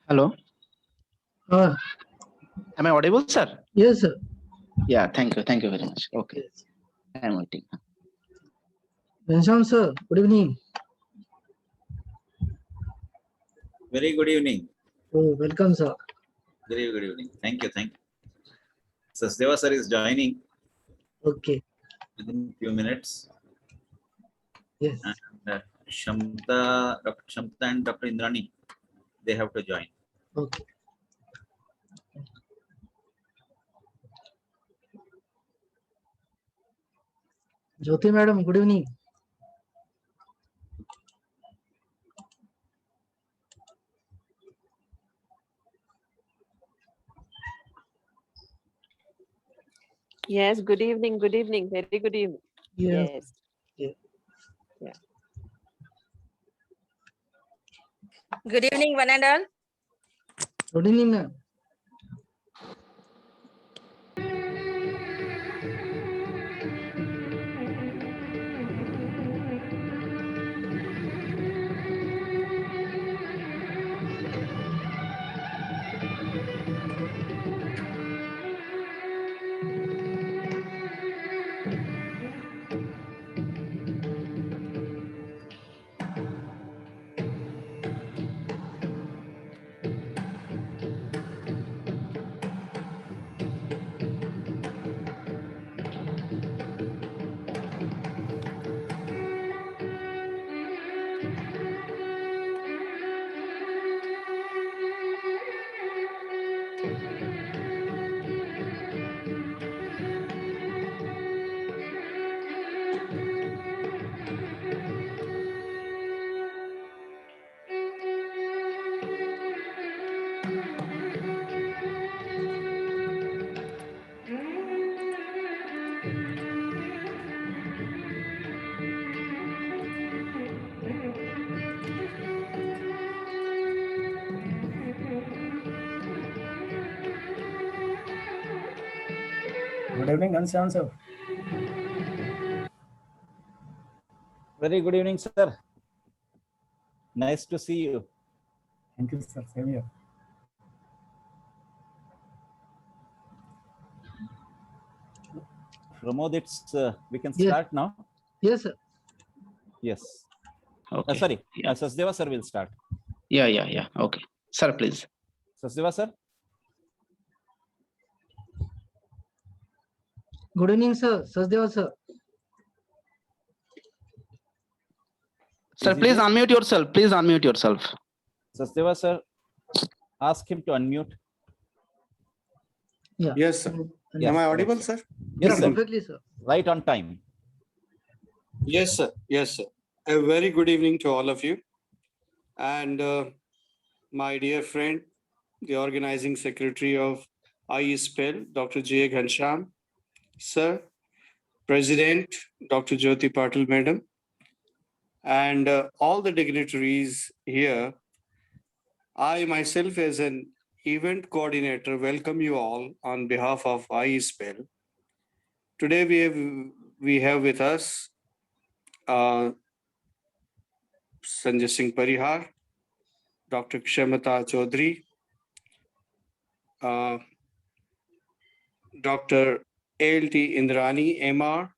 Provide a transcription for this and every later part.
Hello, Uh, am I audible, sir? yes, sir. Yeah, thank you very much. Okay, Yes. I am waiting. Ghanshyam, sir, good evening. Very good evening. Oh, welcome, sir. Very good evening. Thank you. Sasdeva sir is joining Okay. within few minutes. Yes. And Dr. Shamta and Dr. Indrani, they have to join. Okay. Jyoti, madam, good evening. Yes, good evening, very good evening. Yes. Yes. Yeah. Yeah. Good evening, one and all. Good evening, ma'am. Good evening, Ghanshyam sir. Very good evening, sir. Nice to see you. Thank you, sir. Same here. Pramod, we can Yes. start now. Yes, sir. Yes. Okay. Sorry, Yeah. Sasdeva sir will start. Yeah. Okay, sir, please. Sasdeva sir. Good evening, sir. Sasdeva, sir. Sir, Is he please there? unmute yourself. Please unmute yourself. Sasdeva sir, ask him to unmute. Yeah. Yes, sir. Yes, Am I right, audible, sir. sir? Yes, sir. Perfectly, sir. Right on time. Yes, sir. Yes, sir. A very good evening to all of you. And my dear friend, the organizing secretary of IESPEL, Dr. J. Ghanshyam, sir, President, Dr. Jyoti Patil, madam, and all the dignitaries here. I myself, as an event coordinator, welcome you all on behalf of IESPEL. Today we have with us Sanjay Singh Parihar, Dr. Kshamata Chaudhary, Dr. A.L.T. Indrani, MR,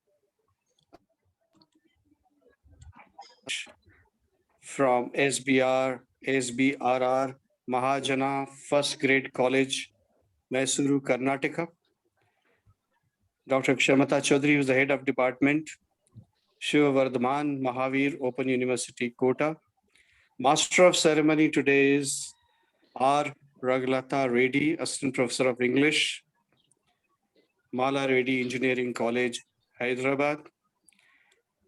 from SBRR Mahajana First Grade College, Mysuru, Karnataka. Dr. Kshamata Chaudhary, who is the head of department, Shiva Vardhaman Mahavir Open University, Kota. Master of ceremony today is R. Raglata Reddy, Assistant Professor of English, Mala Reddy Engineering College, Hyderabad.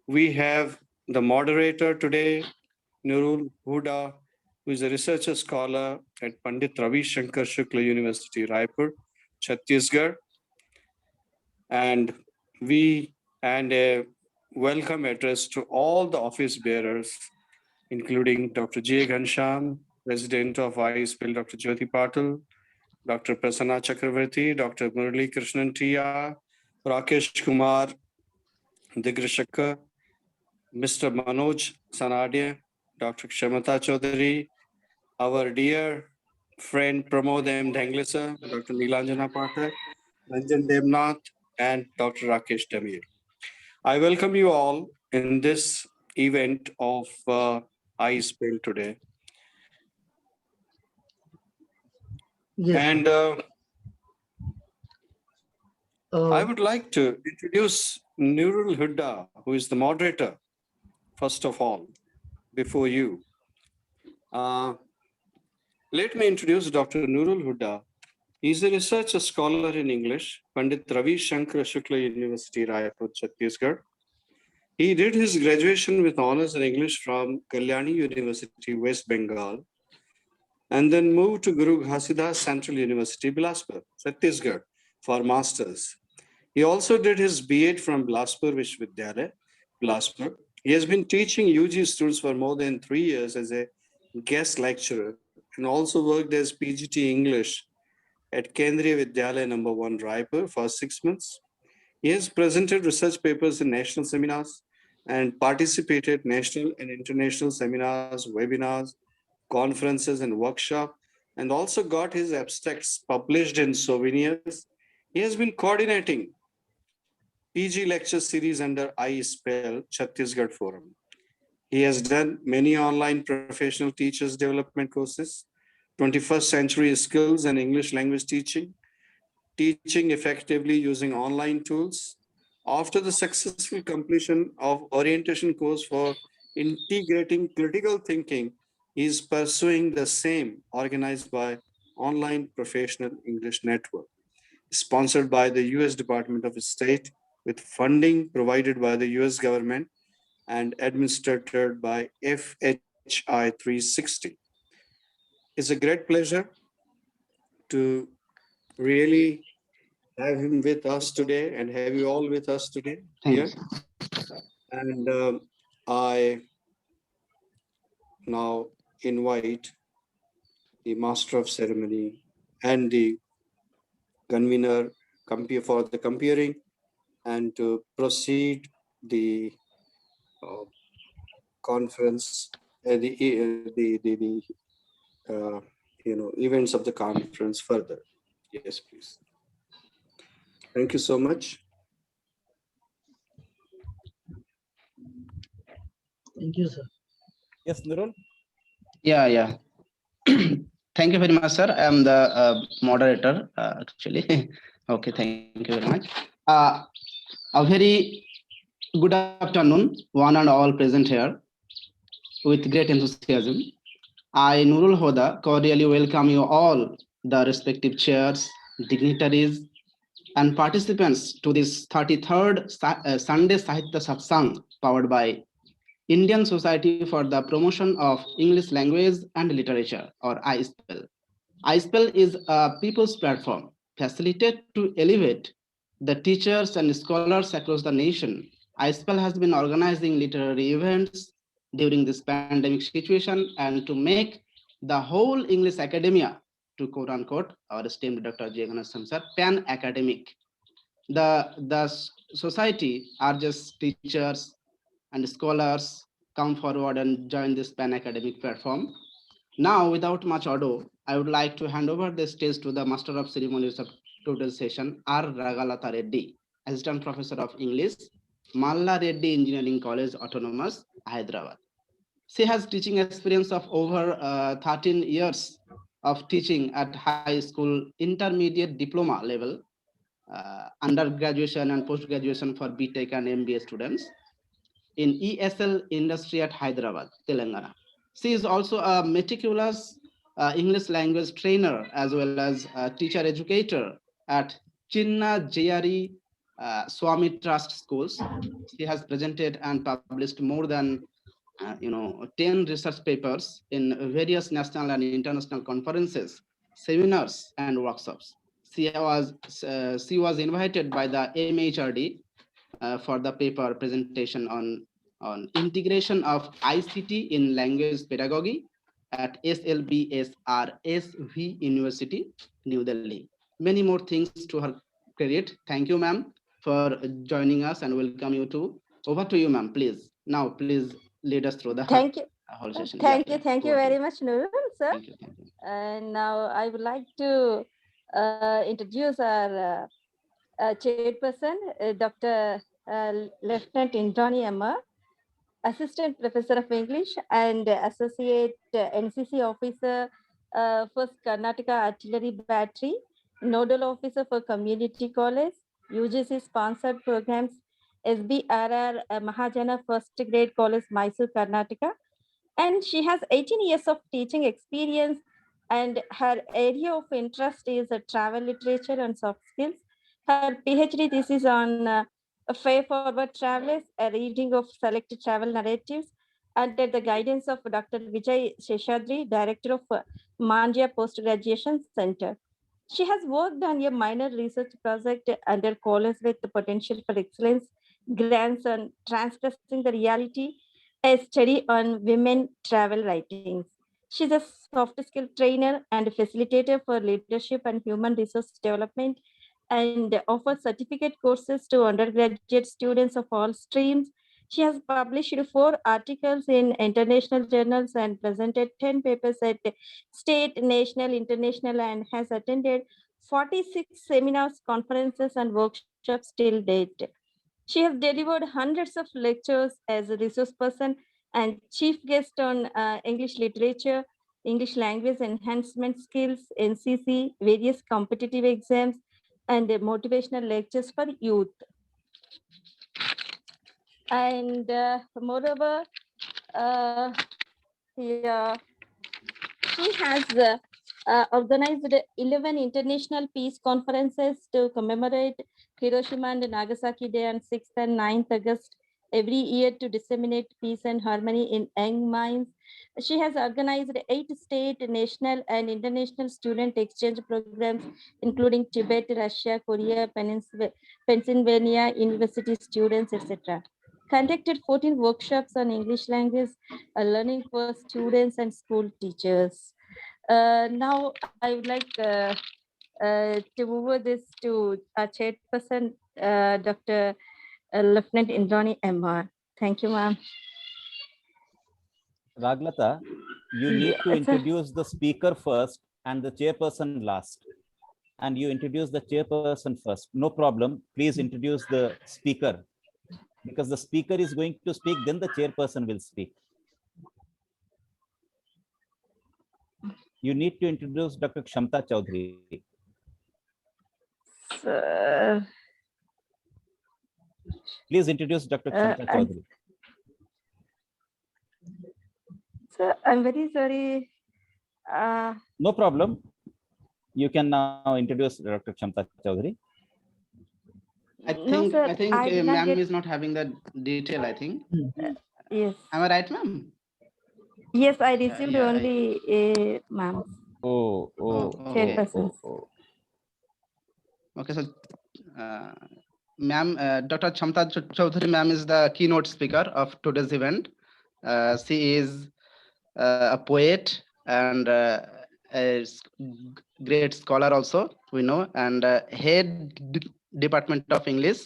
We have the moderator today, Nurul Huda, who is a researcher scholar at Pandit Ravi Shankar Shukla University, Raipur, Chhattisgarh. And a welcome address to all the office bearers, including Dr. J. Ghanshyam, President of IESPEL, Dr. Jyoti Patil, Dr. Prasanna Chakravarti, Dr. Murali Krishnan Tia, Rakesh Kumar Digrishakar, Mr. Manoj Sanadia, Dr. Kshamata Chaudhary, our dear friend Pramod M. Dhanglesa, Dr. Nilanjana Pathak, Ranjan Devnath, and Dr. Rakesh Damir. I welcome you all in this event of iSpell today. Yes. And I would like to introduce Nurul Huda, who is the moderator, first of all, before you. Let me introduce Dr. Nurul Huda. He's a research scholar in English, Pandit Ravi Shankar Shukla University, Raipur, Chhattisgarh. He did his graduation with honors in English from Kalyani University, West Bengal, and then moved to Guru Ghasidas Central University, Bilaspur, Chhattisgarh, for masters. He also did his B.Ed from Bilaspur Vishwavidyalaya, Bilaspur. He has been teaching UG students for more than 3 years as a guest lecturer and also worked as PGT English at Kendriya Vidyalaya No. 1 Raipur for 6 months. He has presented research papers in national seminars and participated national and international seminars, webinars, conferences, and workshops, and also got his abstracts published in Souvenirs. He has been coordinating PG lecture series under iSpell Chhattisgarh Forum. He has done many online professional teachers development courses, 21st century skills and English language teaching, teaching effectively using online tools. After the successful completion of orientation course for integrating critical thinking, he is pursuing the same organized by Online Professional English Network, sponsored by the US Department of State with funding provided by the US government and administered by FHI 360. It's a great pleasure to really have him with us today and have you all with us today here. And I now invite the Master of Ceremony and the convener for the comparing and to proceed the conference, events of the conference further. Yes, please. Thank you so much. Thank you, sir. Yes, Nurul. Yeah. Thank you very much, sir. I am the moderator, actually. Okay, thank you very much. A very good afternoon, one and all present here with great enthusiasm. I, Nurul Huda, cordially welcome you all, the respective chairs, dignitaries, and participants to this 33rd Sunday Sahitya Satsang powered by Indian Society for the Promotion of English Language and Literature, or iSpell. iSpell is a people's platform facilitated to elevate the teachers and scholars across the nation. iSpell has been organizing literary events during this pandemic situation and to make the whole English academia, to quote unquote our esteemed Dr. J. Ganesham sir, pan-academic. The society urges teachers and scholars come forward and join this pan-academic platform. Now, without much ado, I would like to hand over the stage to the Master of Ceremonies of today's session, R. Ragalata Reddy, Assistant Professor of English, Malla Reddy Engineering College, Autonomous, Hyderabad. She has teaching experience of over 13 years of teaching at high school, intermediate diploma level, undergraduation and post-graduation for BTech and MBA students in ESL industry at Hyderabad, Telangana. She is also a meticulous English language trainer as well as a teacher educator at Chinna Jayari Swami Trust schools. She has presented and published more than 10 research papers in various national and international conferences, seminars, and workshops. She was invited by the MHRD for the paper presentation on integration of ICT in language pedagogy at SLBSRSV University, New Delhi. Many more things to her credit. Thank you, ma'am, for joining us and welcome you too. Over to you, ma'am, please. Now, please lead us through the Thank you. whole session. Thank Yeah, you. Thank you over to very much, Nurul. sir. Thank you. Thank you. And now I would like to introduce our chairperson, Dr. Lieutenant Indranee Amma, Assistant Professor of English and Associate NCC Officer, 1st Karnataka Artillery Battery, Nodal Officer for Community College, UGC sponsored programs, SBRR Mahajana First Grade College, Mysore, Karnataka. And she has 18 years of teaching experience, and her area of interest is travel literature and soft skills. Her PhD thesis on Fair Forward Travelers, a reading of selected travel narratives, under the guidance of Dr. Vijay Sheshadri, Director of Mandya Post Graduation Center. She has worked on a minor research project under College with the Potential for Excellence grants on transgressing the reality, a study on women travel writings. She's a soft skill trainer and facilitator for leadership and human resource development, and offers certificate courses to undergraduate students of all streams. She has published 4 articles in international journals and presented 10 papers at state, national, international, and has attended 46 seminars, conferences, and workshops till date. She has delivered hundreds of lectures as a resource person and chief guest on English literature, English language enhancement skills, NCC, various competitive exams, and motivational lectures for youth. And moreover, yeah, she has organized 11 international peace conferences to commemorate Hiroshima and Nagasaki Day on 6th and 9th August every year to disseminate peace and harmony in young minds. She has organized 8 state, national, and international student exchange programs, including Tibet, Russia, Korea, Pennsylvania University students, etc. Conducted 14 workshops on English language learning for students and school teachers. Now I would like to move over this to our chairperson, Dr. Lieutenant Indranee Amma. Thank you, ma'am. Raglata, you need to Yes, sir. introduce the speaker first and the chairperson last. And you introduce the chairperson first. No problem. Please introduce the speaker, because the speaker is going to speak, then the chairperson will speak. You need to introduce Dr. Kshamta Chaudhary. Sir, Please introduce Dr. Kshamta Chaudhary. sir, I'm very sorry. No problem. You can now introduce Dr. Kshamta Chaudhary. I No, think sir, I think I did not ma'am get- is not having the detail. I think. Yes, Am I right, ma'am? yes, I received yeah, only ma'am. Oh, Chairpersons. Okay, so ma'am, Dr. Kshamta Chaudhary ma'am is the keynote speaker of today's event. She is a poet and a great scholar also, we know, and head Department of English,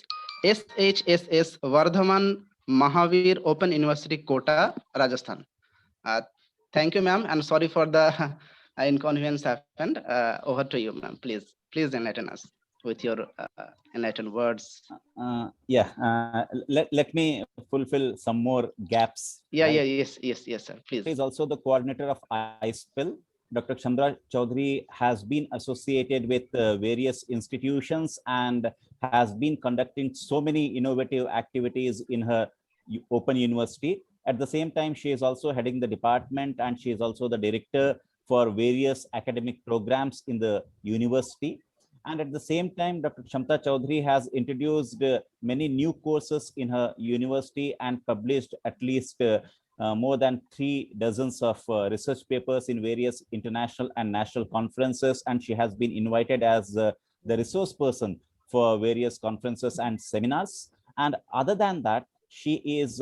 SHSS Vardhaman Mahavir Open University, Kota, Rajasthan. Thank you, ma'am, and sorry for the inconvenience happened. Over to you, ma'am. Please enlighten us with your enlightened words. Let me fulfill some more gaps. Yeah, right? yes, sir. Please. Is also the coordinator of ISPEL. Dr. Kshamta Chaudhary has been associated with various institutions and has been conducting so many innovative activities in her open university. At the same time, she is also heading the department, and she is also the director for various academic programs in the university. And at the same time, Dr. Kshamta Chaudhary has introduced many new courses in her university and published at least more than 3 dozens of research papers in various international and national conferences. And she has been invited as the resource person for various conferences and seminars. And other than that, she is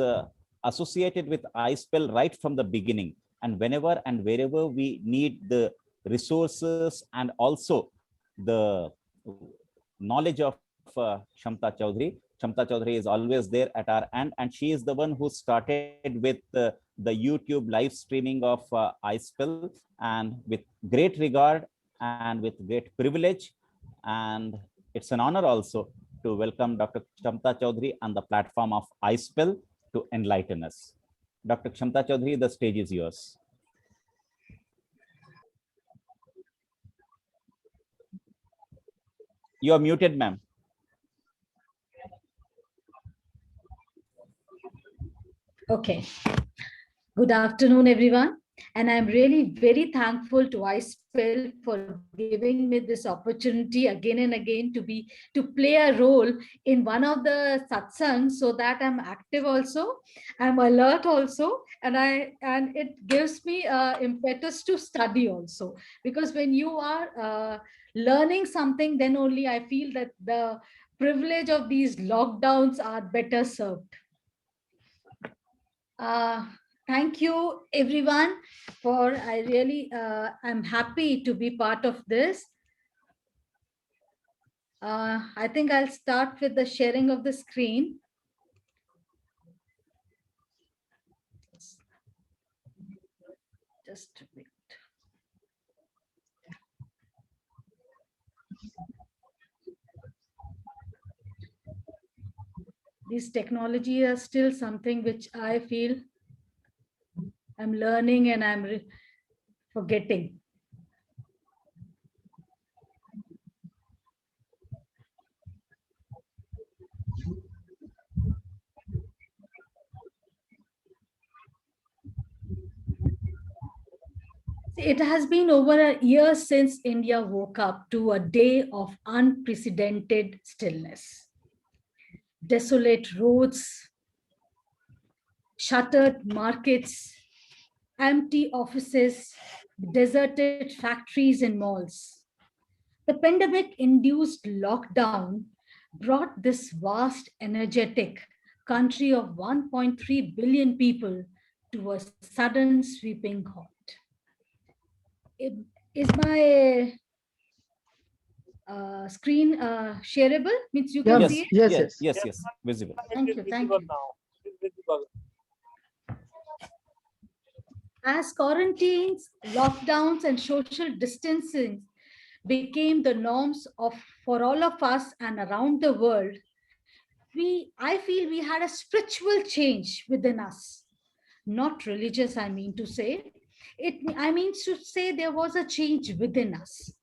associated with ISPEL right from the beginning. And whenever and wherever we need the resources and also the knowledge of Kshamta Chaudhary is always there at our end, and she is the one who started with the the YouTube live streaming of iSpill, and with great regard and with great privilege, and it's an honor also to welcome Dr. Kshamta Chaudhary on the platform of iSpill to enlighten us. Dr. Kshamta Chaudhary, the stage is yours. You are muted, ma'am. Okay. Good afternoon, everyone. And I'm really very thankful to iSpill for giving me this opportunity again and again to play a role in one of the satsangs, so that I'm active also, I'm alert also, and it gives me impetus to study also. Because when you are learning something, then only I feel that the privilege of these lockdowns are better served. Thank you, everyone, for I'm happy to be part of this. I think I'll start with the sharing of the screen. Just a bit. These technology are still something which I feel I'm learning and I'm forgetting. It has been over a year since India woke up to a day of unprecedented stillness. Desolate roads, shuttered markets, empty offices, deserted factories and malls. The pandemic-induced lockdown brought this vast, energetic country of 1.3 billion people to a sudden sweeping halt. Is my screen shareable? Means you can Yes, see it? Yes, visible. Thank you, thank you. As quarantines, lockdowns, and social distancing became the norms for all of us and around the world, I feel we had a spiritual change within us. Not religious, I mean to say. I mean to say there was a change within us.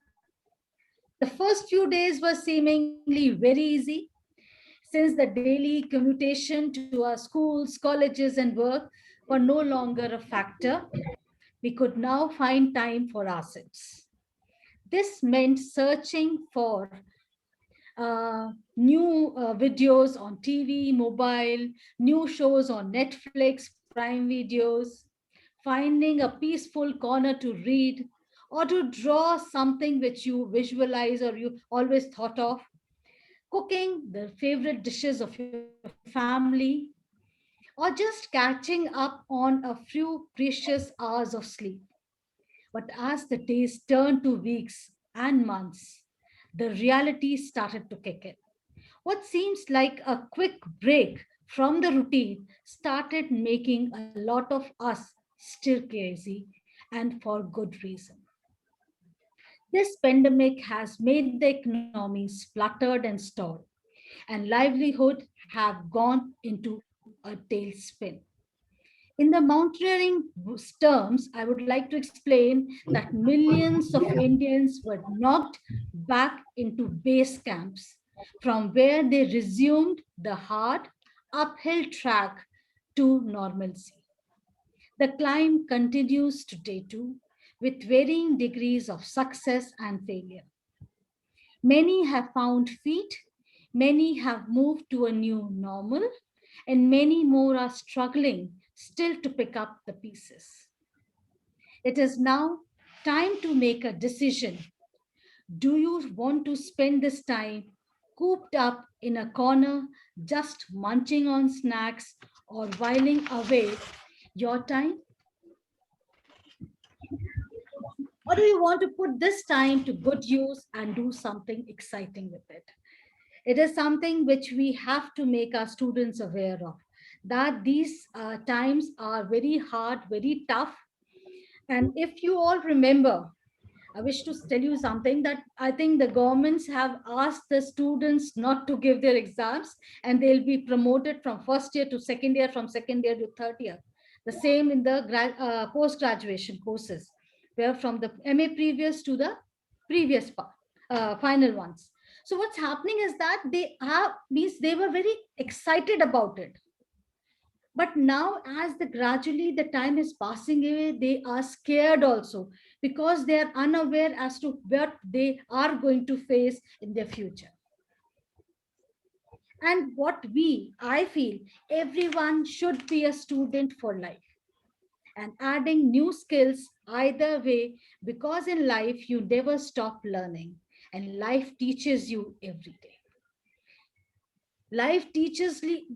The first few days were seemingly very easy, since the daily commutation to our schools, colleges, and work were no longer a factor. We could now find time for ourselves. This meant searching for new videos on TV, mobile, new shows on Netflix, Prime Videos, finding a peaceful corner to read, or to draw something which you visualize or you always thought of, cooking the favorite dishes of your family, or just catching up on a few precious hours of sleep. But as the days turned to weeks and months, the reality started to kick in. What seems like a quick break from the routine started making a lot of us stir crazy, and for good reason. This pandemic has made the economy spluttered and stalled, and livelihood have gone into a tailspin. In the mountaineering terms, I would like to explain that millions of Indians were knocked back into base camps, from where they resumed the hard uphill track to normalcy. The climb continues today too, with varying degrees of success and failure. Many have found feet, many have moved to a new normal, and many more are struggling still to pick up the pieces. It is now time to make a decision. Do you want to spend this time cooped up in a corner, just munching on snacks, or whiling away your time? Or do you want to put this time to good use and do something exciting with it? It is something which we have to make our students aware of, that these times are very hard, very tough. And if you all remember, I wish to tell you something that I think the governments have asked the students not to give their exams, and they'll be promoted from first year to second year, from second year to third year. The same in the post-graduation courses, where from the MA previous to the previous part, final ones. So what's happening is that they were very excited about it. But now, as the gradually the time is passing away, they are scared also, because they are unaware as to what they are going to face in their future. And I feel everyone should be a student for life, and adding new skills either way, because in life you never stop learning, and life teaches you every day. Life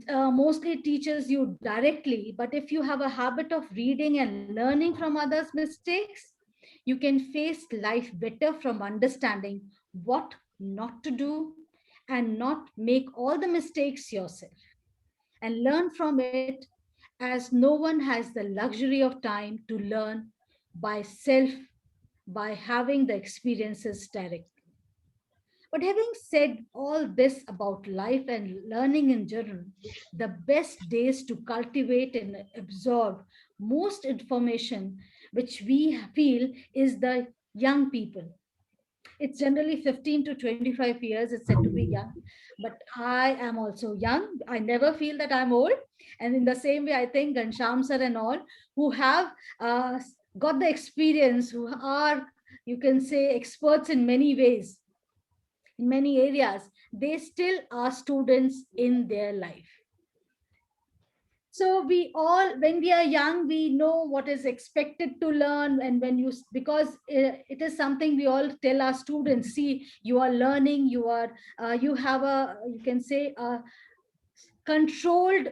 mostly teaches you directly, but if you have a habit of reading and learning from others' mistakes, you can face life better from understanding what not to do and not make all the mistakes yourself, and learn from it, as no one has the luxury of time to learn by self, by having the experiences directly. But having said all this about life and learning in general, the best days to cultivate and absorb most information, which we feel, is the young people. It's generally 15 to 25 years, it's said to be young. But I am also young. I never feel that I'm old. And in the same way, I think Ghanshyam sir and all who have got the experience, who are, you can say, experts in many ways, in many areas, they still are students in their life. So we all, when we are young, we know what is expected to learn. And because it is something we all tell our students, see, you are learning, you have a, you can say, a controlled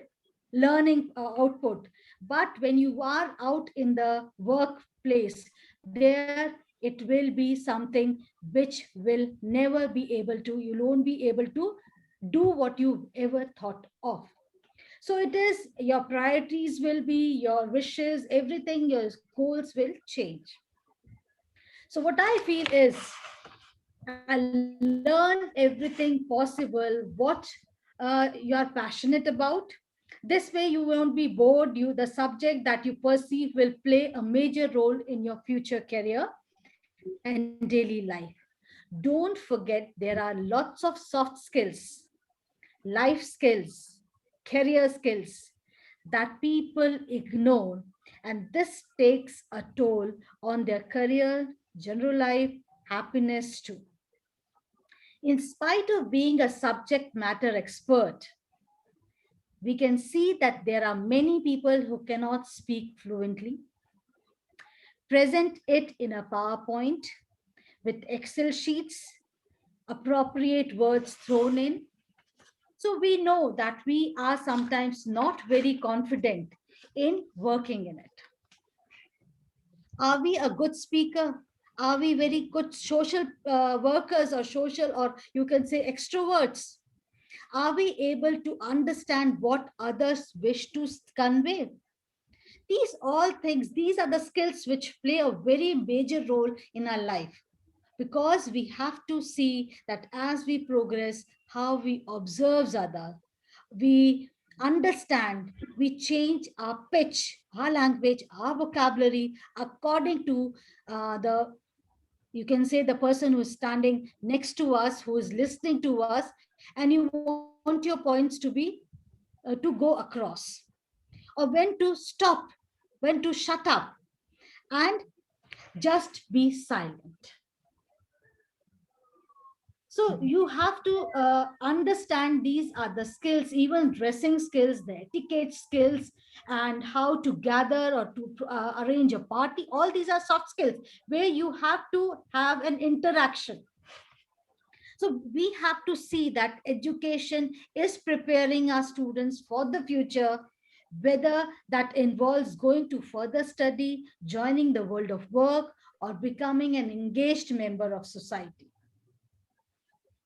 learning output. But when you are out in the workplace, there it will be something which will never be able to, you won't be able to do what you ever thought of. So it is, your priorities will be, your wishes, everything, your goals will change. So what I feel is, learn everything possible what you are passionate about. This way you won't be bored. The subject that you perceive will play a major role in your future career and daily life. Don't forget, there are lots of soft skills, life skills, career skills that people ignore, and this takes a toll on their career, general life, happiness too. In spite of being a subject matter expert, we can see that there are many people who cannot speak fluently, present it in a PowerPoint with Excel sheets, appropriate words thrown in. So we know that we are sometimes not very confident in working in it. Are we a good speaker? Are we very good social workers, or social, or you can say extroverts? Are we able to understand what others wish to convey? These all things, these are the skills which play a very major role in our life, because we have to see that as we progress, how we observe others, we understand, we change our pitch, our language, our vocabulary according to the, you can say, the person who is standing next to us, who is listening to us, and you want your points to be to go across, or when to stop, when to shut up, and just be silent. So you have to understand these are the skills, even dressing skills, the etiquette skills, and how to gather or to arrange a party. All these are soft skills where you have to have an interaction. So we have to see that education is preparing our students for the future, whether that involves going to further study, joining the world of work, or becoming an engaged member of society.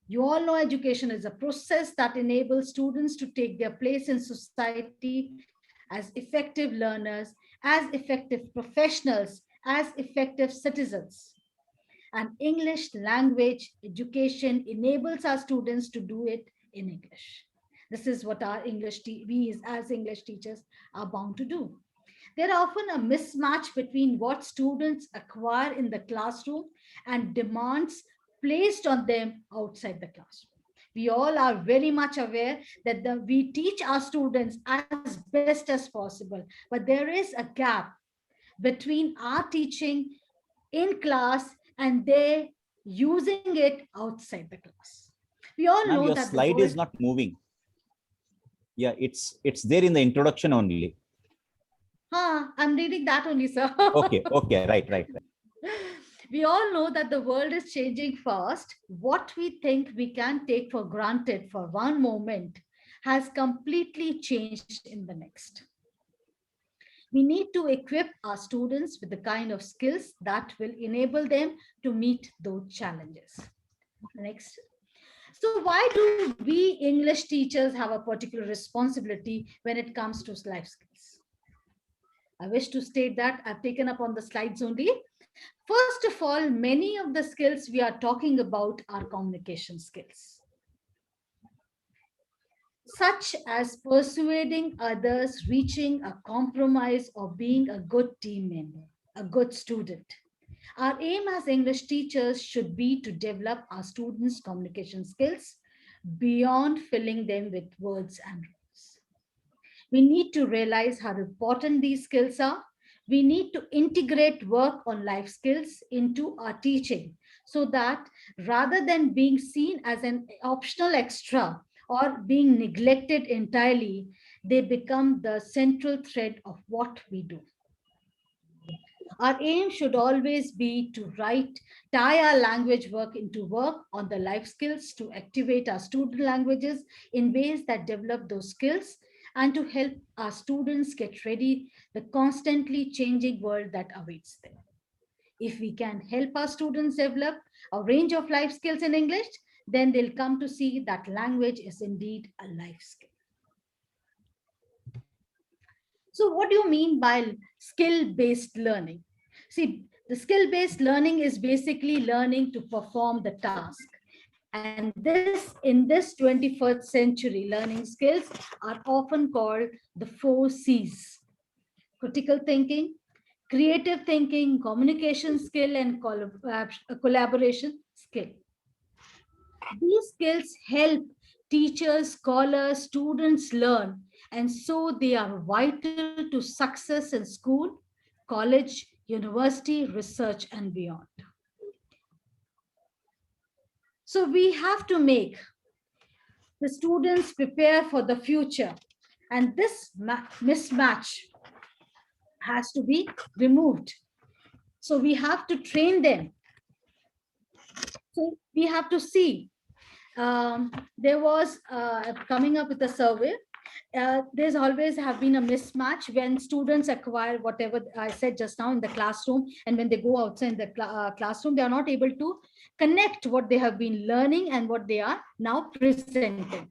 You all know education is a process that enables students to take their place in society as effective learners, as effective professionals, as effective citizens. And English language education enables our students to do it in English. This is what our we as English teachers are bound to do. There are often a mismatch between what students acquire in the classroom and demands placed on them outside the classroom. We all are very much aware that we teach our students as best as possible, but there is a gap between our teaching in class and they using it outside the class. We all Ma'am, know your that the slide world. is not moving. Yeah, it's there in the introduction only. I'm reading that only, sir. Okay, right. We all know that the world is changing fast. What we think we can take for granted for one moment has completely changed in the next. We need to equip our students with the kind of skills that will enable them to meet those challenges. Next. So why do we English teachers have a particular responsibility when it comes to life skills? I wish to state that I've taken up on the slides only. First of all, many of the skills we are talking about are communication skills, such as persuading others, reaching a compromise, or being a good team member, a good student. Our aim as English teachers should be to develop our students' communication skills beyond filling them with words and rules. We need to realize how important these skills are. We need to integrate work on life skills into our teaching so that rather than being seen as an optional extra or being neglected entirely, they become the central thread of what we do. Our aim should always be to tie our language work into work on the life skills to activate our student languages in ways that develop those skills and to help our students get ready the constantly changing world that awaits them. If we can help our students develop a range of life skills in English, then they'll come to see that language is indeed a life skill. So what do you mean by skill-based learning? See, the skill-based learning is basically learning to perform the task. And in this 21st century, learning skills are often called the 4 C's: critical thinking, creative thinking, communication skill, and collaboration skill. These skills help teachers, scholars, students learn, and so they are vital to success in school, college, university, research, and beyond. So we have to make the students prepare for the future, and this mismatch has to be removed. So we have to train them. So we have to see. There was coming up with a survey. There's always have been a mismatch when students acquire whatever I said just now in the classroom, and when they go outside the classroom, they are not able to connect what they have been learning and what they are now presenting.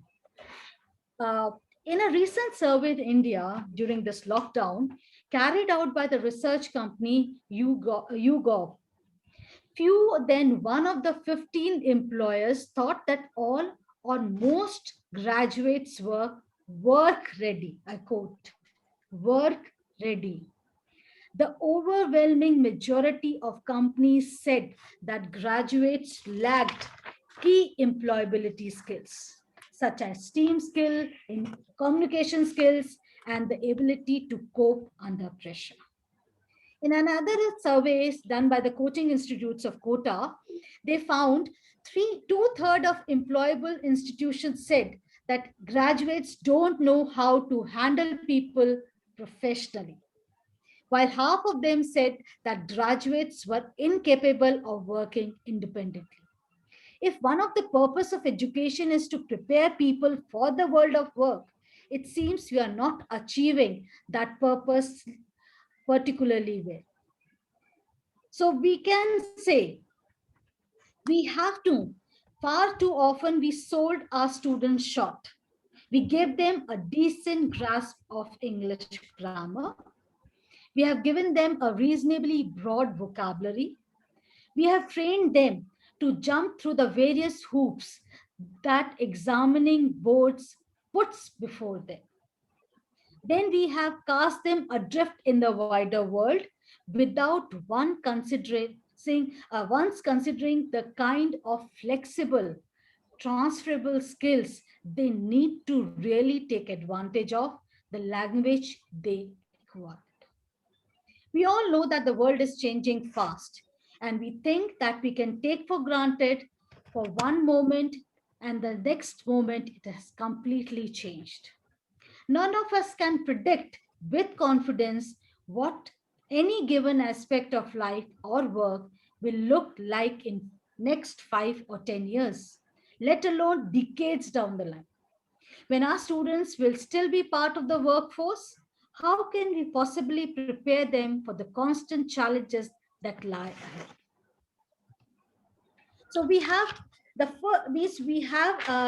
In a recent survey in India during this lockdown, carried out by the research company YouGov, fewer than one of the 15 employers thought that all or most graduates were work ready. I quote, work ready. The overwhelming majority of companies said that graduates lacked key employability skills, such as team skill, communication skills, and the ability to cope under pressure. In another surveys done by the coaching institutes of Kota, they found 2/3 of employable institutions said that graduates don't know how to handle people professionally, while half of them said that graduates were incapable of working independently. If one of the purpose of education is to prepare people for the world of work, it seems we are not achieving that purpose particularly well. So we can say we have to Far too often we sold our students short. We gave them a decent grasp of English grammar. We have given them a reasonably broad vocabulary. We have trained them to jump through the various hoops that examining boards puts before them. Then we have cast them adrift in the wider world without once considering the kind of flexible, transferable skills they need to really take advantage of the language they acquired. We all know that the world is changing fast, and we think that we can take for granted for one moment, and the next moment it has completely changed. None of us can predict with confidence what any given aspect of life or work will look like in next 5 or 10 years, let alone decades down the line. When our students will still be part of the workforce, how can we possibly prepare them for the constant challenges that lie ahead? So we have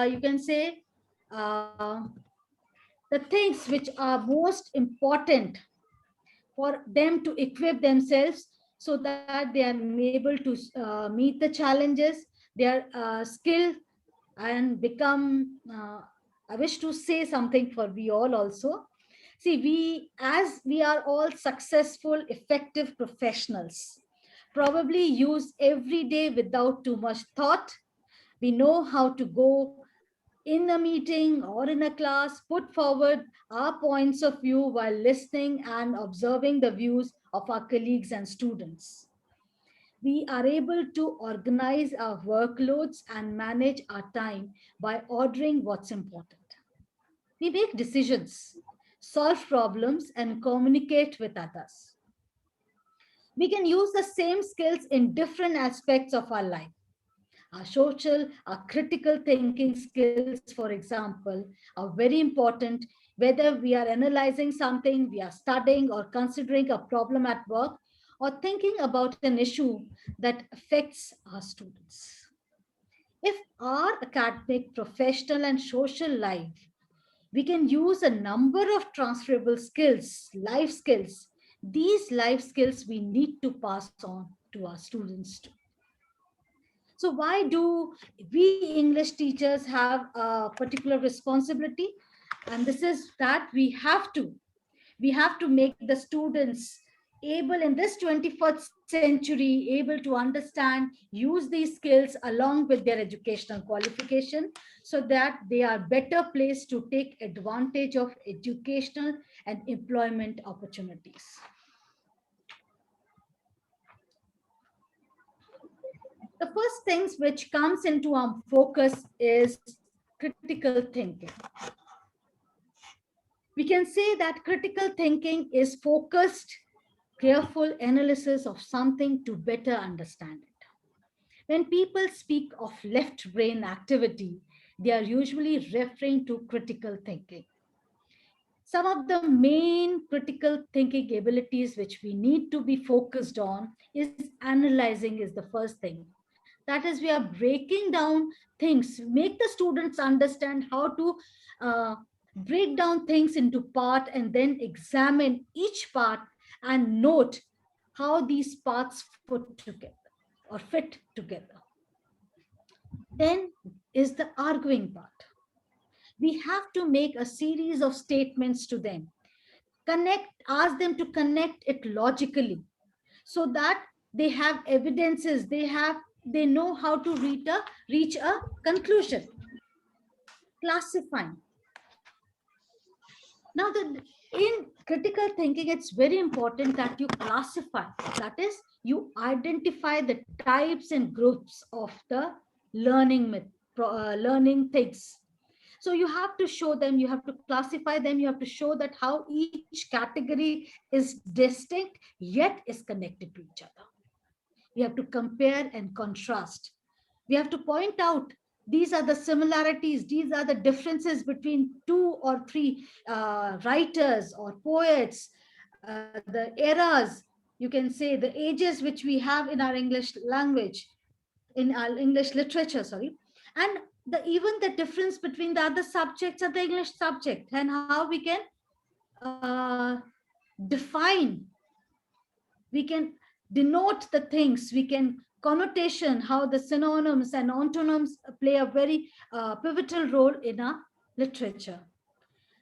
you can say, the things which are most important for them to equip themselves so that they are able to meet the challenges, they are skilled and become, I wish to say something for we all also. See, as we are all successful, effective professionals, probably use every day without too much thought. We know how to go in a meeting or in a class, put forward our points of view while listening and observing the views of our colleagues and students. We are able to organize our workloads and manage our time by ordering what's important. We make decisions, solve problems, and communicate with others. We can use the same skills in different aspects of our life. Our social, our critical thinking skills, for example, are very important, whether we are analyzing something, we are studying or considering a problem at work, or thinking about an issue that affects our students. If our academic, professional, and social life, we can use a number of transferable skills, life skills. These life skills we need to pass on to our students too. So why do we English teachers have a particular responsibility? And this is that we have to make the students able in this 21st century, able to understand, use these skills along with their educational qualification so that they are better placed to take advantage of educational and employment opportunities. The first things which comes into our focus is critical thinking. We can say that critical thinking is focused, careful analysis of something to better understand it. When people speak of left brain activity, they are usually referring to critical thinking. Some of the main critical thinking abilities which we need to be focused on is analyzing is the first thing. That is, we are breaking down things, make the students understand how to break down things into part and then examine each part and note how these parts put together or fit together. Then is the arguing part. We have to make a series of statements to them, ask them to connect it logically so that they have evidences, they know how to reach a conclusion. Classifying. Now, in critical thinking, it's very important that you classify. That is, you identify the types and groups of the learning things. So you have to show them, you have to classify them, you have to show that how each category is distinct yet is connected to each other. We have to compare and contrast. We have to point out these are the similarities, these are the differences between 2 or 3 writers or poets, the eras, you can say the ages which we have in our English language, in our English literature, sorry. and even the difference between the other subjects and the English subject, and how we can define, we can denote the things, we can connotation, how the synonyms and antonyms play a very pivotal role in our literature.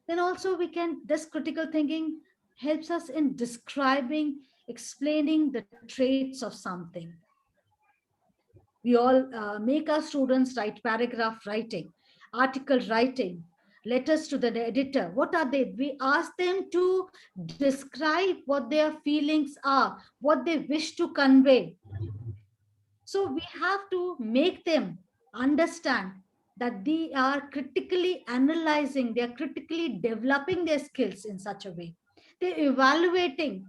Then also we can, this critical thinking helps us in describing, explaining the traits of something. We all make our students write paragraph writing, article writing, letters to the editor. What are they? We ask them to describe what their feelings are, what they wish to convey. So we have to make them understand that they are critically analyzing, they are critically developing their skills in such a way. They're evaluating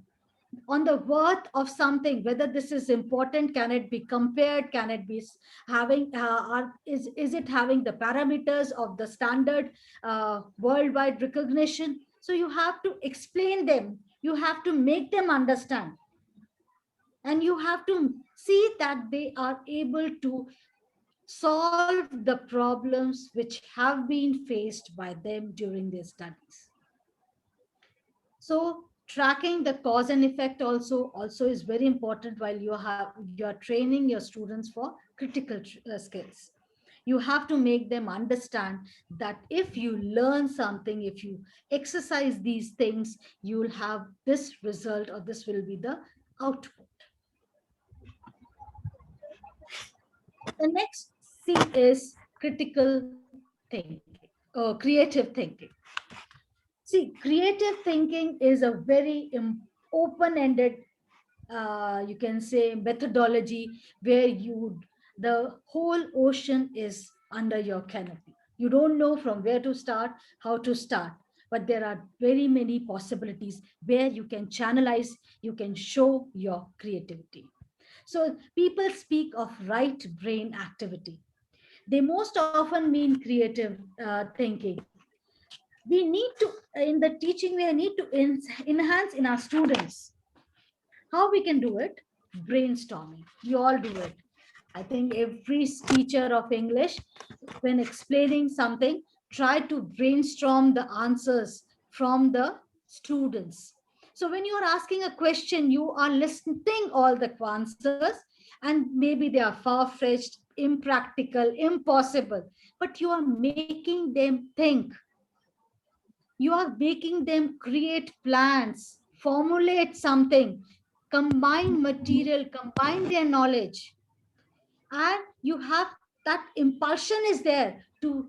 on the worth of something, whether this is important, can it be compared, can it be having is it having the parameters of the standard worldwide recognition. So you have to explain them, you have to make them understand, and you have to see that they are able to solve the problems which have been faced by them during their studies. So tracking the cause and effect also is very important while you're training your students for critical skills. You have to make them understand that if you learn something, if you exercise these things, you will have this result, or this will be the output. The next C is critical thinking, or creative thinking. See, creative thinking is a very open-ended, you can say, methodology where the whole ocean is under your canopy. You don't know from where to start, how to start, but there are very many possibilities where you can channelize, you can show your creativity. So people speak of right brain activity. They most often mean creative thinking. We need to, in the teaching, we need to enhance in our students. How we can do it? Brainstorming. You all do it. I think every teacher of English, when explaining something, try to brainstorm the answers from the students. So when you are asking a question, you are listening all the answers, and maybe they are far-fetched, impractical, impossible, but you are making them think. You are making them create plans, formulate something, combine material, combine their knowledge. And you have that impulsion is there to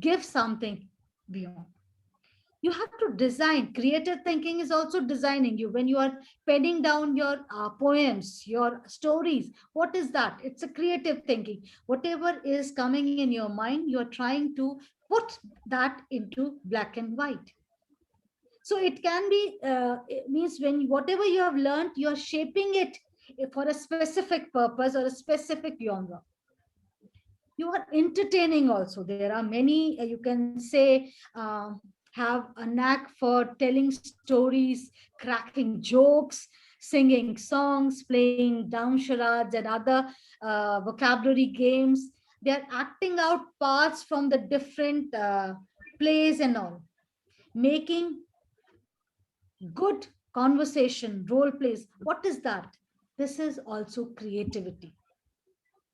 give something beyond. You have to design. Creative thinking is also designing. You, when you are penning down your poems, your stories, what is that? It's a creative thinking. Whatever is coming in your mind, you're trying to put that into black and white. So it can be, it means when whatever you have learned, you're shaping it for a specific purpose or a specific genre. You are entertaining also. There are many, you can say, have a knack for telling stories, cracking jokes, singing songs, playing down charades and other vocabulary games. They're acting out parts from the different plays and all, making good conversation, role plays. What is that? This is also creativity.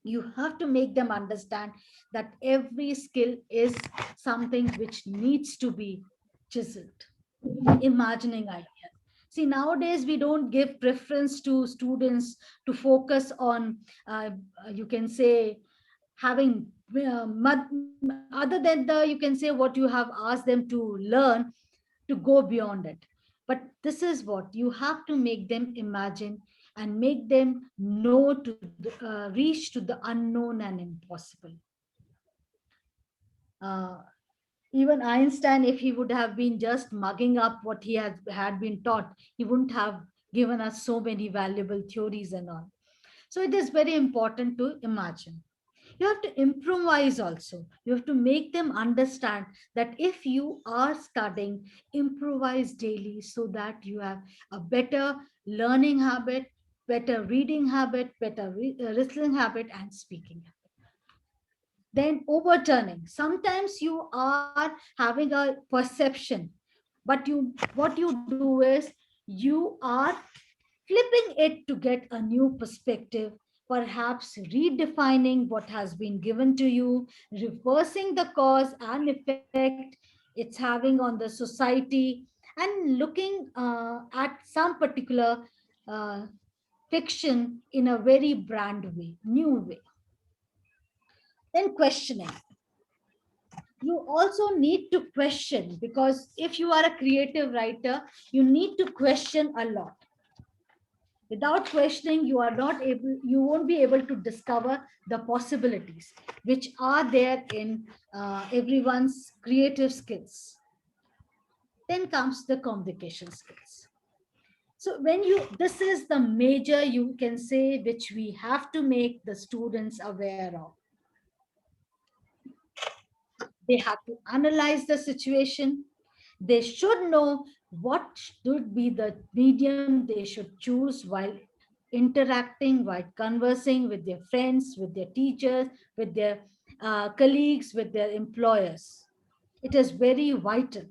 You have to make them understand that every skill is something which needs to be chiseled. Imagining ideas. See, nowadays we don't give preference to students to focus on, you can say, having other than the, you can say, what you have asked them to learn, to go beyond it. But this is what you have to make them imagine and make them know to reach to the unknown and impossible. Even Einstein, if he would have been just mugging up what he had been taught, he wouldn't have given us so many valuable theories and all. So it is very important to imagine. You have to improvise also. You have to make them understand that if you are studying, improvise daily so that you have a better learning habit, better reading habit, better listening habit, and speaking habit. Then overturning. Sometimes you are having a perception, but what you do is you are flipping it to get a new perspective, perhaps redefining what has been given to you, reversing the cause and effect it's having on the society, and looking at some particular uh, fiction in a very brand way, new way. Then questioning. You also need to question, because if you are a creative writer, you need to question a lot. Without questioning, you won't be able to discover the possibilities which are there in everyone's creative skills. Then comes the communication skills. So this is the major, you can say, which we have to make the students aware of. They have to analyze the situation. They should know what should be the medium they should choose while interacting, while conversing with their friends, with their teachers, with their colleagues, with their employers. It is very vital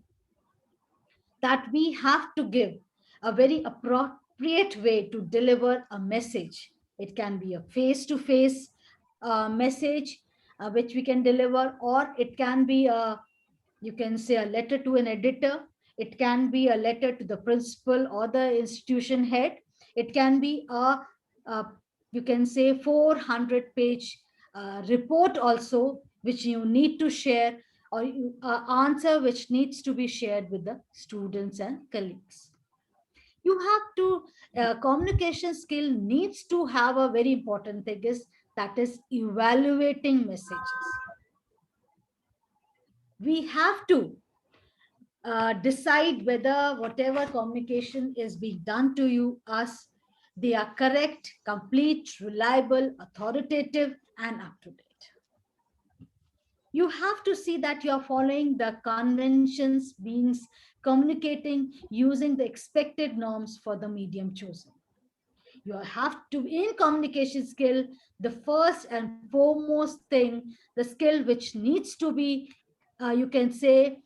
that we have to give a very appropriate way to deliver a message. It can be a face-to-face message which we can deliver, or it can be you can say a letter to an editor. It can be a letter to the principal or the institution head. It can be a you can say 400-page report also, which you need to share, or answer which needs to be shared with the students and colleagues. You have to, communication skill needs to have a very important thing, is that is evaluating messages. We have to decide whether whatever communication is being done to us, they are correct, complete, reliable, authoritative, and up to date. You have to see that you are following the conventions, means communicating using the expected norms for the medium chosen. You have to, in communication skill, the first and foremost thing, the skill which needs to be, you can say,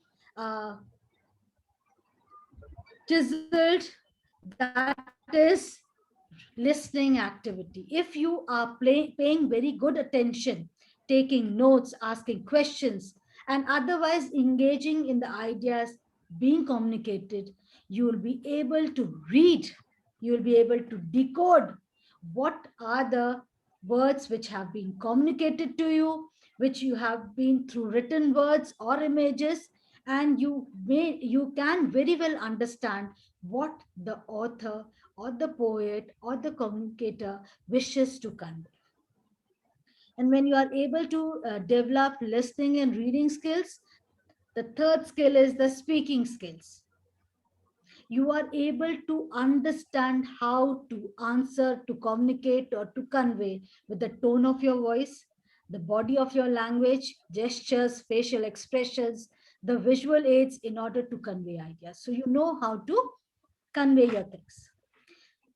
chiseled, that is listening activity. If you are paying very good attention, taking notes, asking questions, and otherwise engaging in the ideas being communicated, you will be able to read, you will be able to decode what are the words which have been communicated to you, which you have been through written words or images, and you can very well understand what the author or the poet or the communicator wishes to convey. And when you are able to develop listening and reading skills, the third skill is the speaking skills. You are able to understand how to answer, to communicate, or to convey with the tone of your voice, the body of your language, gestures, facial expressions, the visual aids in order to convey ideas. So you know how to convey your things.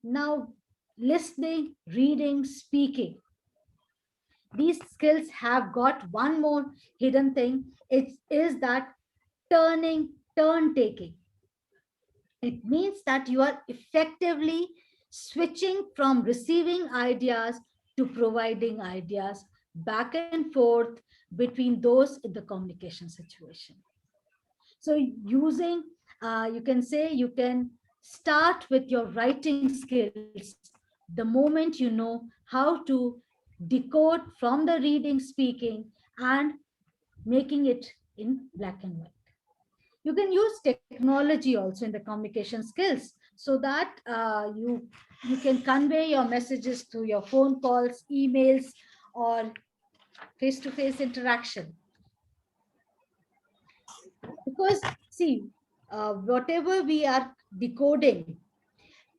Now, listening, reading, speaking. These skills have got one more hidden thing. It is that turn taking. It means that you are effectively switching from receiving ideas to providing ideas, back and forth between those in the communication situation. So using, you can say, you can start with your writing skills the moment you know how to decode from the reading, speaking, and making it in black and white. You can use technology also in the communication skills, so that you can convey your messages through your phone calls, emails, or face-to-face interaction. Because see, whatever we are decoding,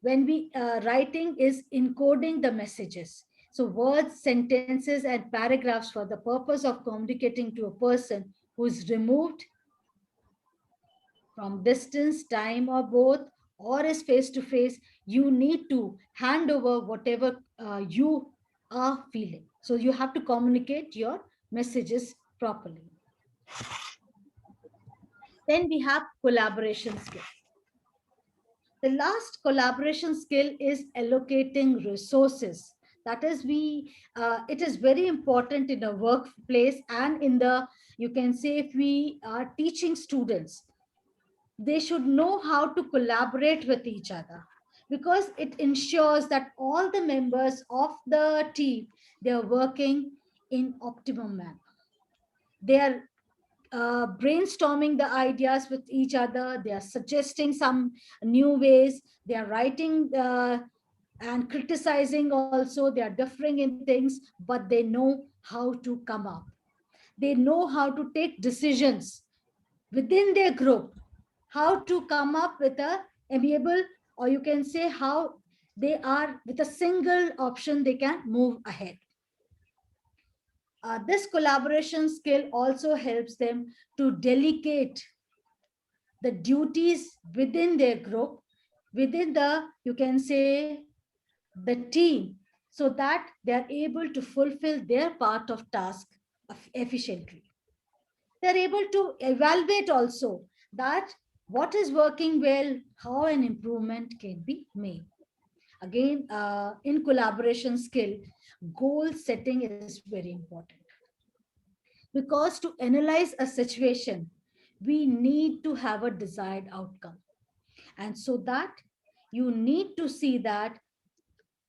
when we writing is encoding the messages. So words, sentences, and paragraphs for the purpose of communicating to a person who is removed from distance, time, or both, or is face to face, you need to hand over whatever you are feeling. So you have to communicate your messages properly. Then we have collaboration skill. The last collaboration skill is allocating resources. That is, it is very important in a workplace and in the, you can say, if we are teaching students, they should know how to collaborate with each other, because it ensures that all the members of the team, they are working in optimum manner. They are brainstorming the ideas with each other. They are suggesting some new ways. They are writing and criticizing also. They are differing in things, but they know how to come up. They know how to take decisions within their group, how to come up with a amiable, or you can say how they are with a single option, they can move ahead. This collaboration skill also helps them to delegate the duties within their group, within the, you can say, the team, so that they are able to fulfill their part of task efficiently. They're able to evaluate also that what is working well, how an improvement can be made. Again, in collaboration skill, goal setting is very important, because to analyze a situation, we need to have a desired outcome. And so that you need to see that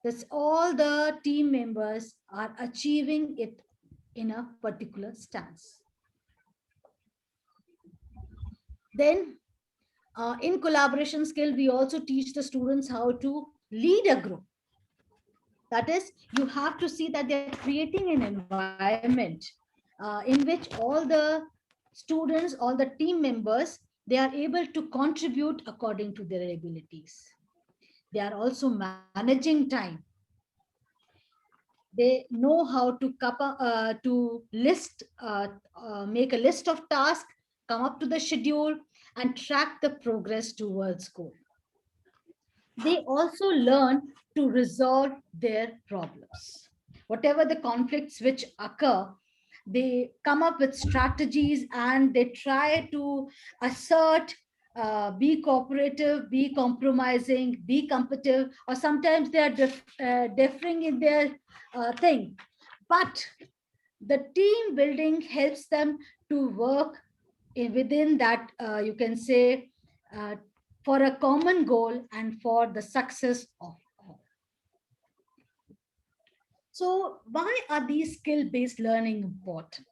this, all the team members are achieving it in a particular stance. Then in collaboration skill, we also teach the students how to lead a group. That is, you have to see that they're creating an environment in which all the students, all the team members, they are able to contribute according to their abilities. They are also managing time. They know how to make a list of tasks, come up to the schedule, and track the progress towards goal. They also learn to resolve their problems. Whatever the conflicts which occur, they come up with strategies and they try to assert, be cooperative, be compromising, be competitive, or sometimes they are differing in their thing. But the team building helps them to work within that, you can say, uh, for a common goal and for the success of all. So why are these skill-based learning important?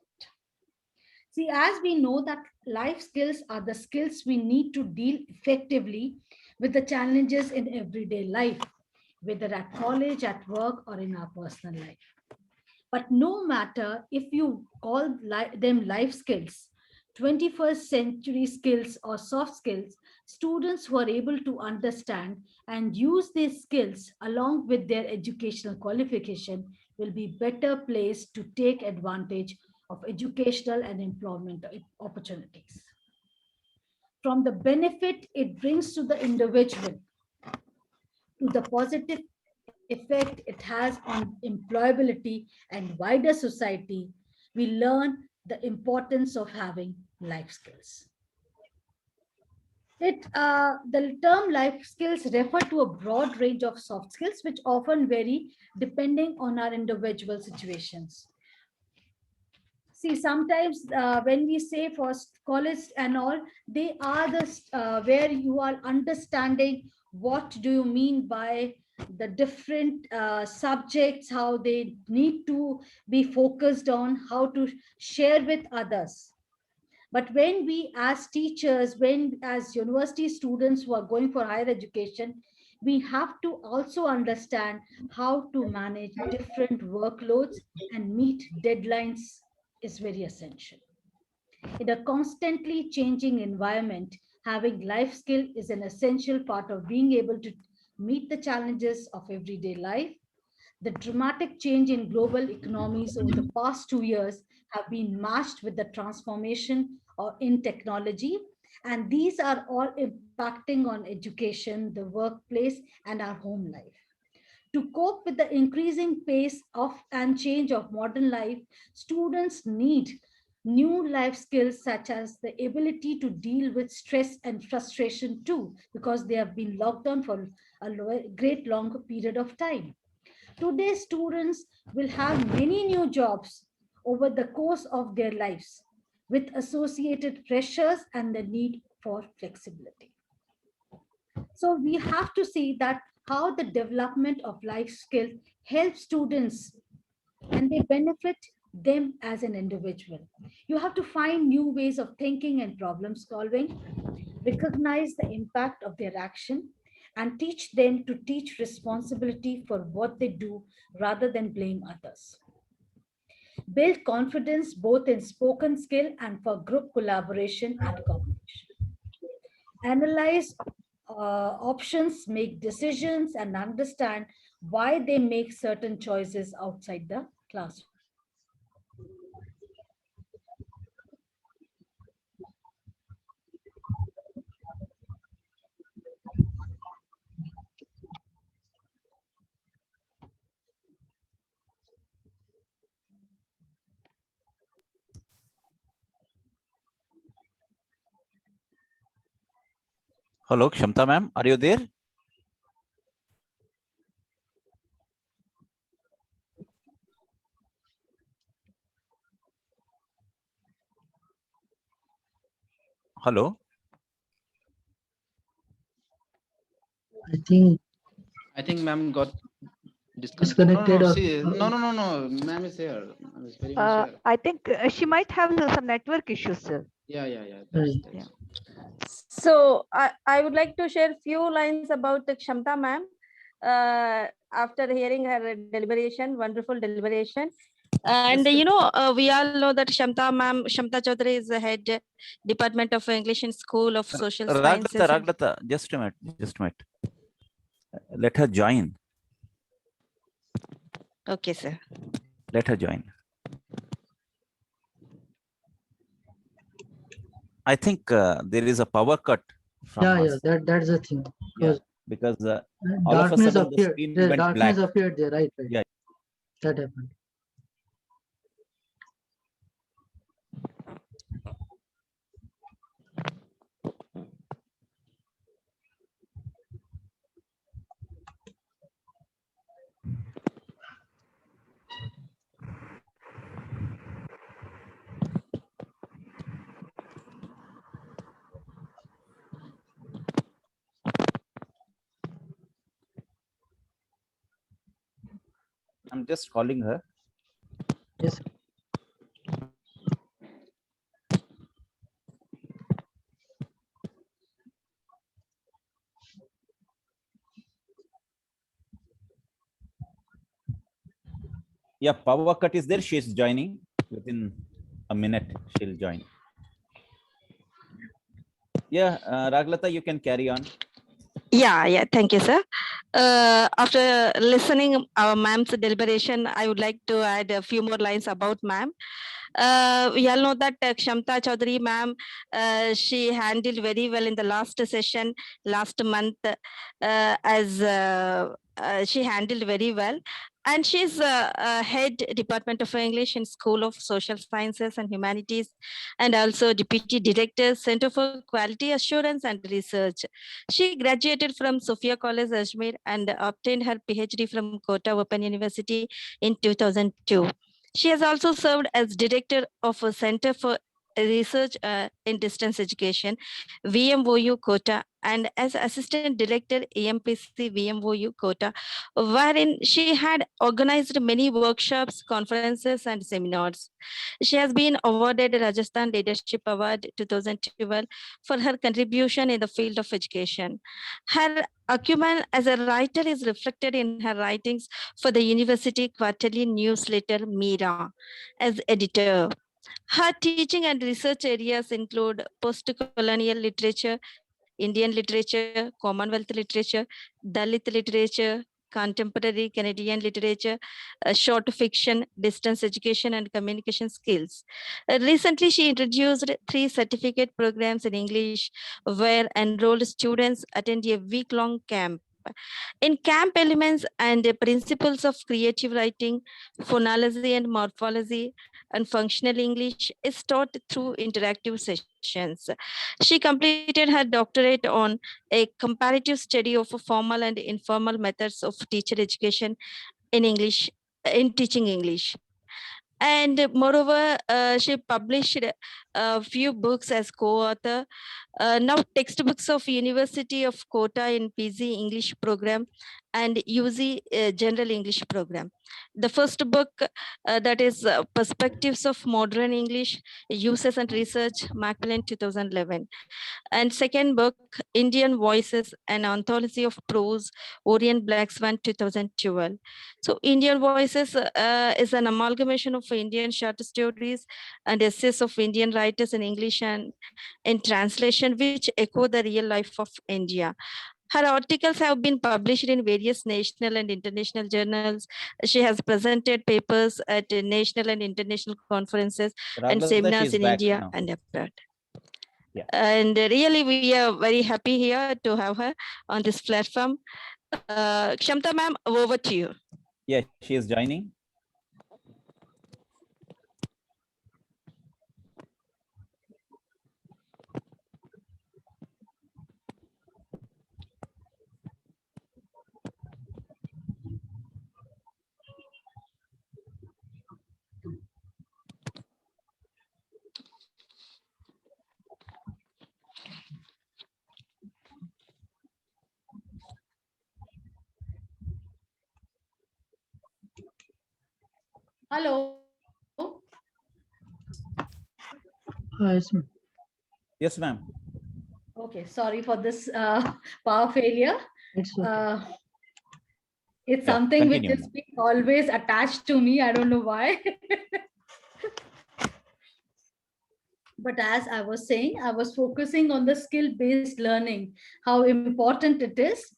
See, as we know that life skills are the skills we need to deal effectively with the challenges in everyday life, whether at college, at work, or in our personal life. But no matter if you call them life skills, 21st century skills, or soft skills, students who are able to understand and use these skills along with their educational qualification will be better placed to take advantage of educational and employment opportunities. From the benefit it brings to the individual, to the positive effect it has on employability and wider society, we learn the importance of having life skills. The term life skills refer to a broad range of soft skills which often vary depending on our individual situations. See, sometimes when we say for college and all, they are the where you are understanding what do you mean by the different subjects, how they need to be focused on, how to share with others. But when we as teachers, when as university students who are going for higher education, we have to also understand how to manage different workloads and meet deadlines is very essential. In a constantly changing environment, having life skill is an essential part of being able to meet the challenges of everyday life. The dramatic change in global economies over the past 2 years have been matched with the transformation in technology, and these are all impacting on education, the workplace, and our home life. To cope with the increasing pace of and change of modern life, students need new life skills such as the ability to deal with stress and frustration too, because they have been locked down for a great long period of time. Today's students will have many new jobs over the course of their lives with associated pressures and the need for flexibility. So we have to see that how the development of life skills helps students and they benefit them as an individual. You have to find new ways of thinking and problem solving, recognize the impact of their action, and teach them to teach responsibility for what they do rather than blame others. Build confidence both in spoken skill and for group collaboration and cooperation. Analyze options, make decisions, and understand why they make certain choices outside the classroom. Hello, Kshamta ma'am, are you there? Hello. I think ma'am got disconnected. No. Ma'am is here. Ma'am is very much here. I think she might have some network issues, sir. Yeah. Right. That's- So I would like to share few lines about Kshamta ma'am. After hearing her deliberation, wonderful deliberation. And we all know that Shamta Chaudhary is the head Department of English in School of Social Sciences. Raglata, just a minute. Let her join. Okay, sir. Let her join. I think there is a power cut from us. That's the thing. Yeah, because all of a Darkness sudden the appeared. screen The went darkness black. appeared there, right? Yeah. That happened. I'm just calling her. Yes. Yeah, power cut is there. She's joining. Within a minute, she'll join. Yeah, Raglata, you can carry on. Yeah. Thank you, sir. After listening our ma'am's deliberation, I would like to add a few more lines about ma'am. We all know that Kshamta Chaudhary ma'am, she handled very well in the last session last month, as she handled very well. And she's head Department of English in School of Social Sciences and Humanities, and also Deputy Director, Center for Quality Assurance and Research. She graduated from Sophia College, Ajmer, and obtained her PhD from Kota Open University in 2002. She has also served as director of a Center for Research in Distance Education, VMOU Kota, and as assistant director, AMPC VMOU Kota, wherein she had organized many workshops, conferences, and seminars. She has been awarded the Rajasthan Leadership Award 2012 for her contribution in the field of education. Her acumen as a writer is reflected in her writings for the university quarterly newsletter Meera as editor. Her teaching and research areas include post-colonial literature, Indian literature, Commonwealth literature, Dalit literature, contemporary Canadian literature, short fiction, distance education, and communication skills. Recently, she introduced 3 certificate programs in English where enrolled students attend a week-long camp In camp elements and the principles of creative writing, phonology and morphology, and functional English is taught through interactive sessions. She completed her doctorate on a comparative study of formal and informal methods of teacher education in English, in teaching English. And moreover, she published a few books as co-author. Now textbooks of University of Kota in PG English program and UZ General English program. The first book that is Perspectives of Modern English, Uses and Research, Macmillan 2011. And second book, Indian Voices, an Anthology of Prose, Orient Black Swan 2012. So Indian Voices is an amalgamation of Indian short stories and essays of Indian writers in English and in translation, which echo the real life of India. Her articles have been published in various national and international journals. She has presented papers at national and international conferences and Raghavda, seminars she's in back India now. and abroad. Yeah. And really, we are very happy here to have her on this platform. Kshamta ma'am, over to you. Yeah, she is joining. Hello. Yes, ma'am. Yes, ma'am. Okay, sorry for this power failure. It's okay. It's Yeah, something which continue, is being always attached to me. I don't know why. But as I was saying, I was focusing on the skill-based learning, how important it is.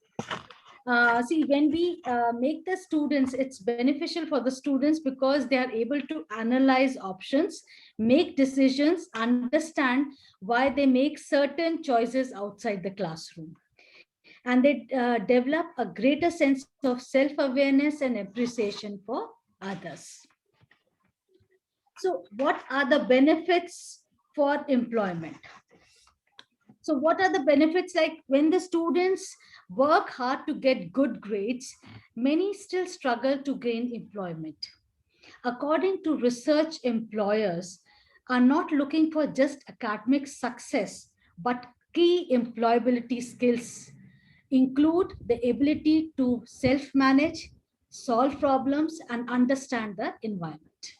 See, when we make the students, it's beneficial for the students because they are able to analyze options, make decisions, understand why they make certain choices outside the classroom. And they develop a greater sense of self-awareness and appreciation for others. So what are the benefits for employment? So what are the benefits? Like when the students work hard to get good grades, many still struggle to gain employment. According to research, employers are not looking for just academic success, but key employability skills include the ability to self-manage, solve problems, and understand the environment.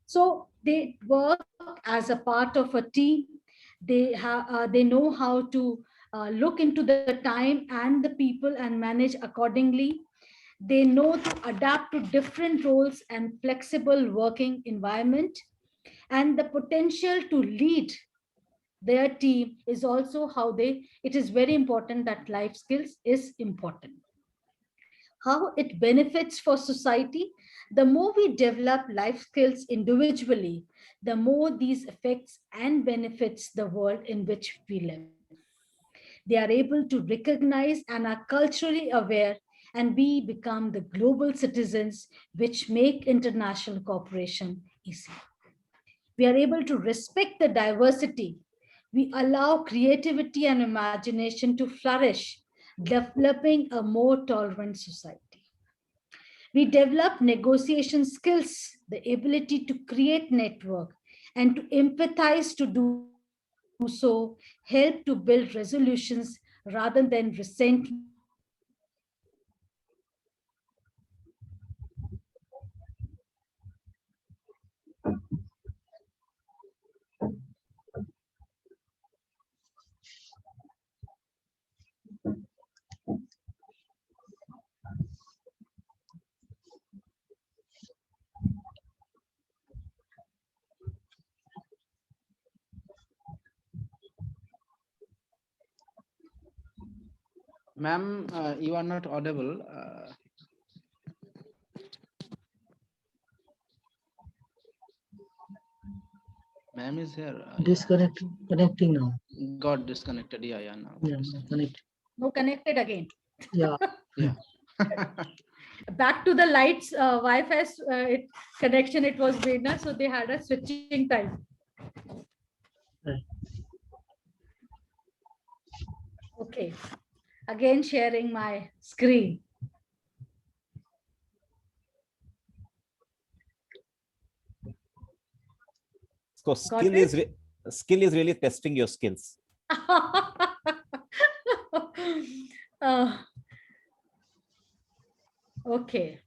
So they work as a part of a team. They know how to look into the time and the people and manage accordingly. They know to adapt to different roles and flexible working environment. And the potential to lead their team is also how it is very important that life skills is important. How it benefits for society. The more we develop life skills individually, the more these affects and benefits the world in which we live. They are able to recognize and are culturally aware, and we become the global citizens which make international cooperation easy. We are able to respect the diversity. We allow creativity and imagination to flourish, developing a more tolerant society. We develop negotiation skills, the ability to create network and to empathize to do so, help to build resolutions rather than resentment. Ma'am, you are not audible. Ma'am is here. Connecting now. Got disconnected. Yeah, now. Yeah, connect. No, connected again. Yeah. Yeah. Back to the lights, Wi-Fi connection, it was made, so they had a switching time. Right. Okay, again sharing my screen. So skill is really testing your skills. Uh, okay.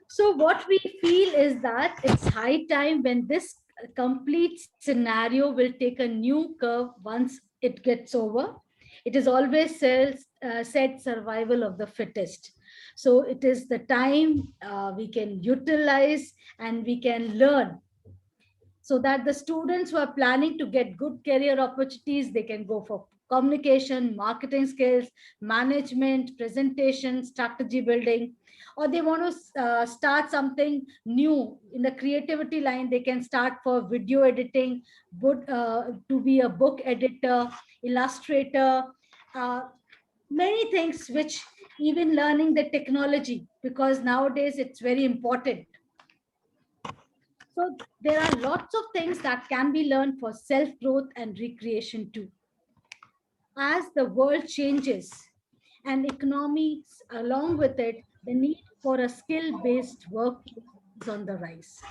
So what we feel is that it's high time when this complete scenario will take a new curve once it gets over. It is always said survival of the fittest. So it is the time we can utilize and we can learn, so that the students who are planning to get good career opportunities, they can go for communication, marketing skills, management, presentation, strategy building, or they want to start something new in the creativity line. They can start for video editing, to be a book editor, illustrator, uh, many things, which even learning the technology, because nowadays it's very important. So there are lots of things that can be learned for self-growth and recreation too. As the world changes and economies along with it, the need for a skill-based work is on the rise.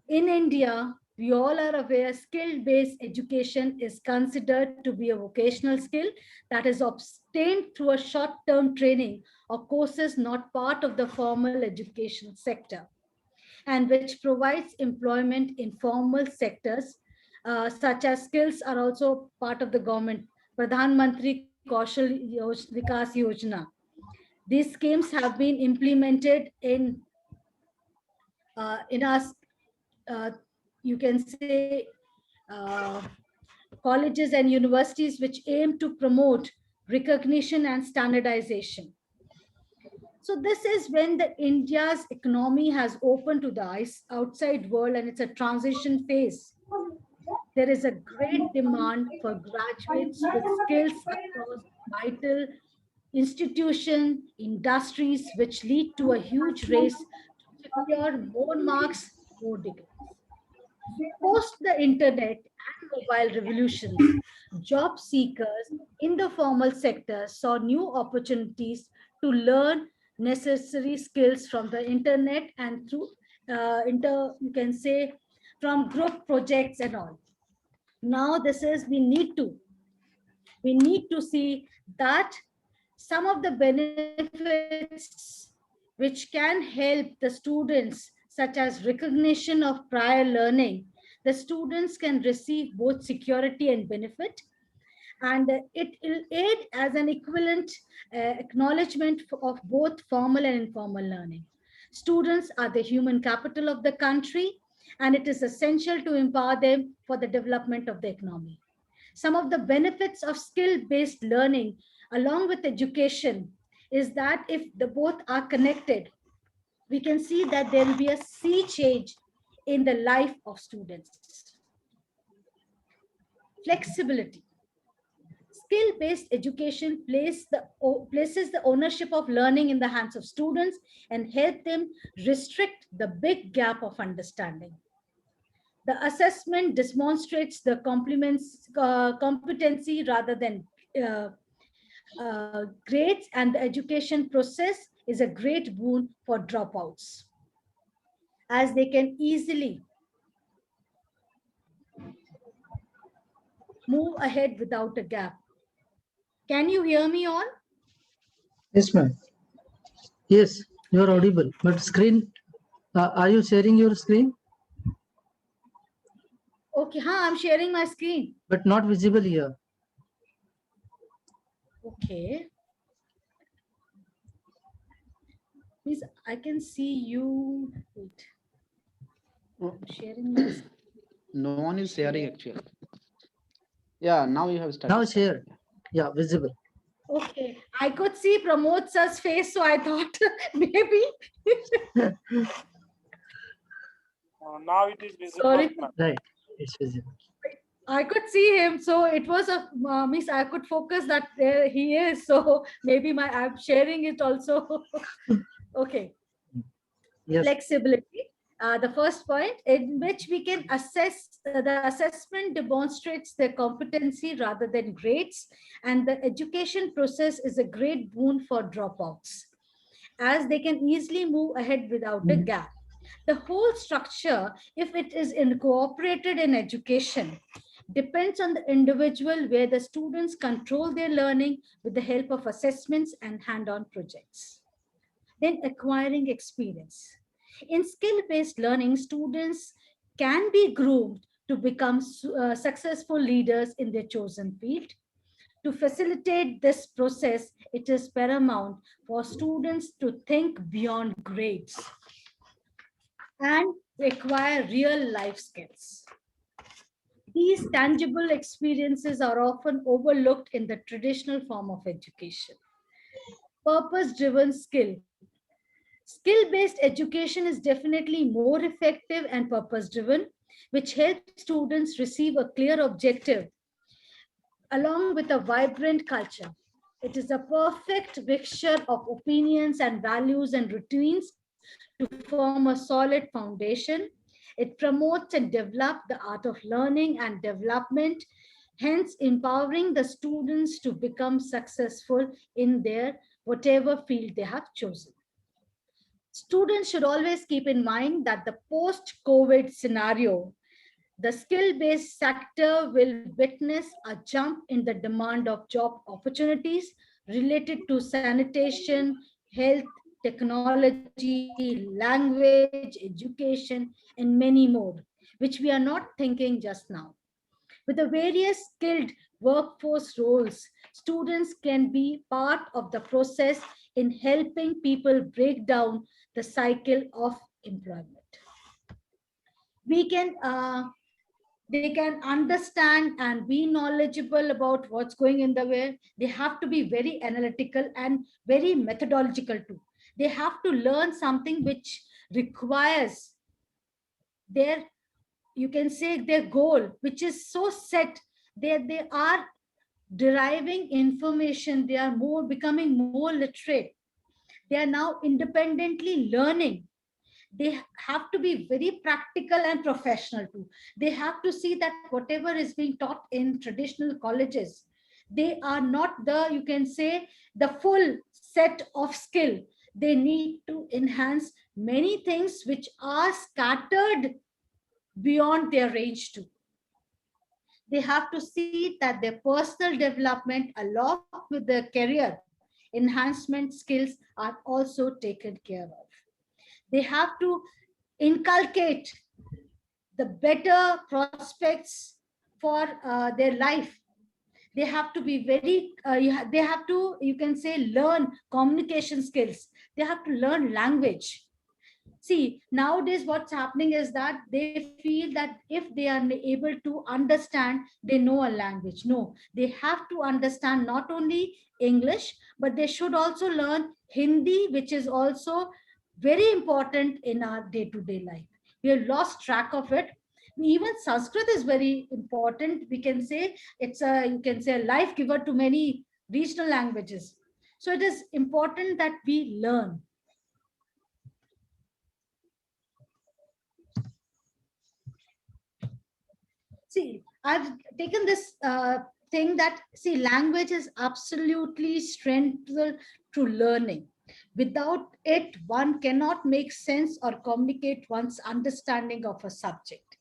In India, we all are aware skill-based education is considered to be a vocational skill that is obtained through a short-term training or courses not part of the formal education sector, and which provides employment in formal sectors, such as skills are also part of the government. Pradhan Mantri Kaushal Vikas Yojana. These schemes have been implemented in us, you can say, uh, colleges and universities, which aim to promote recognition and standardization. So this is when the India's economy has opened to the outside world, and it's a transition phase. There is a great demand for graduates with skills across vital institutions, industries, which lead to a huge race to secure more marks, more degrees. Post the internet and mobile revolutions, job seekers in the formal sector saw new opportunities to learn necessary skills from the internet and through you can say, from group projects and all. Now this is, we need to see that some of the benefits which can help the students, such as recognition of prior learning, the students can receive both security and benefit, and it will aid as an equivalent acknowledgement of both formal and informal learning. Students are the human capital of the country, and it is essential to empower them for the development of the economy. Some of the benefits of skill-based learning along with education is that if the both are connected, we can see that there will be a sea change in the life of students. Flexibility. Skill-based education places the ownership of learning in the hands of students and help them restrict the big gap of understanding. The assessment demonstrates the competency rather than grades, and the education process is a great boon for dropouts, as they can easily move ahead without a gap. Can you hear me all? Yes, ma'am. Yes, you are audible. But screen, are you sharing your screen? Okay, I'm sharing my screen. But not visible here. Okay. Please, I can see you. Wait. I'm sharing my screen. No one is sharing actually. Yeah, now you have started. Now share. Yeah, visible. Okay, I could see Pramod sir's face, so I thought maybe. Now it is visible. Sorry. Right, it's visible. I could see him, so it was a means I could focus that there he is. So maybe I'm sharing it also. Okay. Yes. Flexibility. The first point in which we can assess, the assessment demonstrates their competency rather than grades, and the education process is a great boon for dropouts, as they can easily move ahead without a gap. The whole structure, if it is incorporated in education, depends on the individual, where the students control their learning with the help of assessments and hand-on projects. Then acquiring experience. In skill-based learning, students can be groomed to become successful leaders in their chosen field. To facilitate this process, it is paramount for students to think beyond grades and acquire real life skills. These tangible experiences are often overlooked in the traditional form of education. Purpose-driven skill. Skill-based education is definitely more effective and purpose-driven, which helps students receive a clear objective along with a vibrant culture. It is a perfect mixture of opinions and values and routines to form a solid foundation. It promotes and develops the art of learning and development, hence empowering the students to become successful in their whatever field they have chosen. Students should always keep in mind that the post-COVID scenario, the skill-based sector will witness a jump in the demand of job opportunities related to sanitation, health, technology, language, education, and many more, which we are not thinking just now. With the various skilled workforce roles, students can be part of the process in helping people break down the cycle of employment. They can understand and be knowledgeable about what's going in the world. They have to be very analytical and very methodological too. They have to learn something which requires their, you can say, their goal, which is so set. They are deriving information. They are becoming more literate. They are now independently learning. They have to be very practical and professional too. They have to see that whatever is being taught in traditional colleges, they are not the, you can say, the full set of skill. They need to enhance many things which are scattered beyond their range too. They have to see that their personal development along with their career enhancement skills are also taken care of. They have to inculcate the better prospects for their life. They have to be very, they have to, you can say, learn communication skills. They have to learn language. See, nowadays what's happening is that they feel that if they are able to understand, they know a language. No, they have to understand not only English, but they should also learn Hindi, which is also very important in our day-to-day life. We have lost track of it. Even Sanskrit is very important. We can say it's a, you can say, a life giver to many regional languages. So it is important that we learn. See, I've taken this thing that, see, language is absolutely central to learning. Without it, one cannot make sense or communicate one's understanding of a subject.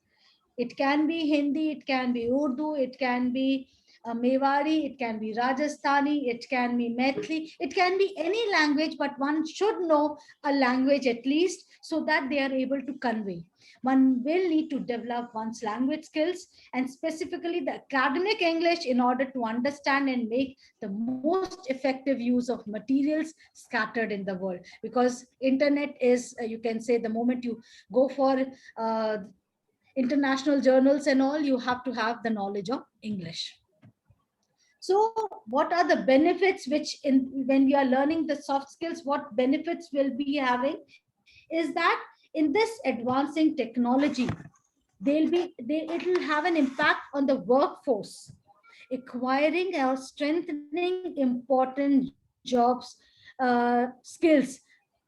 It can be Hindi, it can be Urdu, it can be Mewari, it can be Rajasthani, it can be Maithili, it can be any language, but one should know a language at least so that they are able to convey. One will need to develop one's language skills and specifically the academic English in order to understand and make the most effective use of materials scattered in the world. Because internet is, you can say, the moment you go for international journals and all, you have to have the knowledge of English. So what are the benefits which when we are learning the soft skills, what benefits will be having is that in this advancing technology, it will have an impact on the workforce. Acquiring or strengthening important jobs skills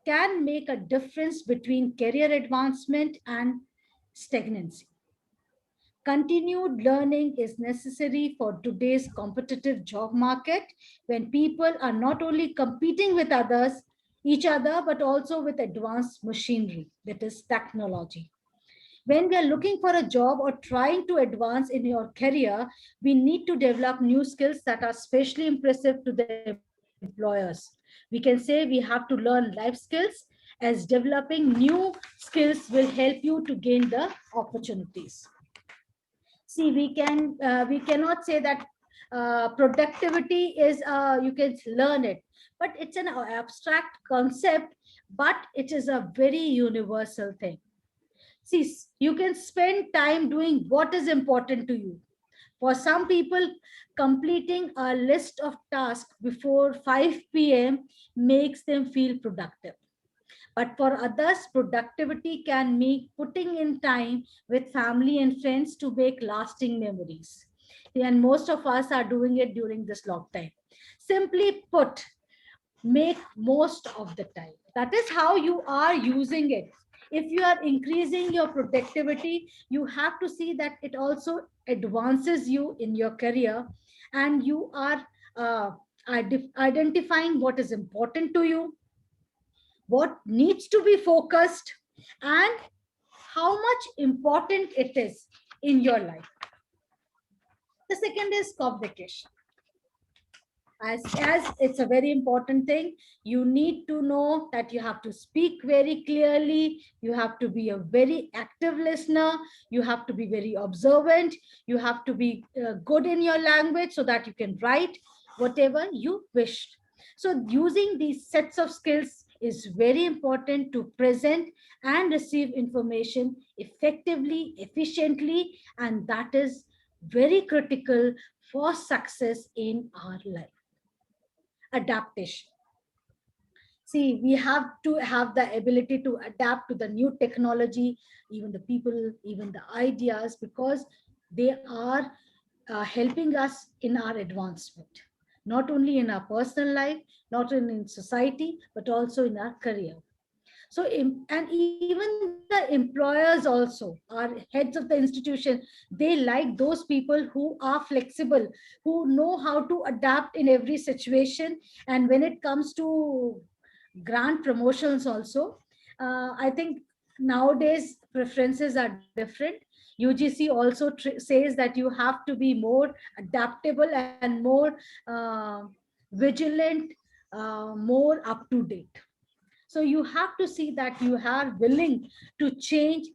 can make a difference between career advancement and stagnancy. Continued learning is necessary for today's competitive job market, when people are not only competing with each other, but also with advanced machinery, that is technology. When we are looking for a job or trying to advance in your career, we need to develop new skills that are especially impressive to the employers. We can say we have to learn life skills, as developing new skills will help you to gain the opportunities. See, we cannot say that productivity is you can learn it, but it's an abstract concept, but it is a very universal thing. See, you can spend time doing what is important to you. For some people, completing a list of tasks before 5 p.m. makes them feel productive. But for others, productivity can mean putting in time with family and friends to make lasting memories. And most of us are doing it during this lockdown. Simply put, make most of the time. That is how you are using it. If you are increasing your productivity, you have to see that it also advances you in your career, and you are identifying what is important to you, what needs to be focused, and how much important it is in your life. The second is communication. As it's a very important thing, you need to know that you have to speak very clearly, you have to be a very active listener, you have to be very observant, you have to be good in your language so that you can write whatever you wish. So using these sets of skills is very important to present and receive information effectively, efficiently, and that is very critical for success in our life. Adaptation. See, we have to have the ability to adapt to the new technology, even the people, even the ideas, because they are helping us in our advancement, not only in our personal life, not only in society, but also in our career. So, and even the employers also, our heads of the institution, they like those people who are flexible, who know how to adapt in every situation. And when it comes to grant promotions also, I think nowadays preferences are different. UGC also says that you have to be more adaptable and more vigilant, more up to date. So you have to see that you are willing to change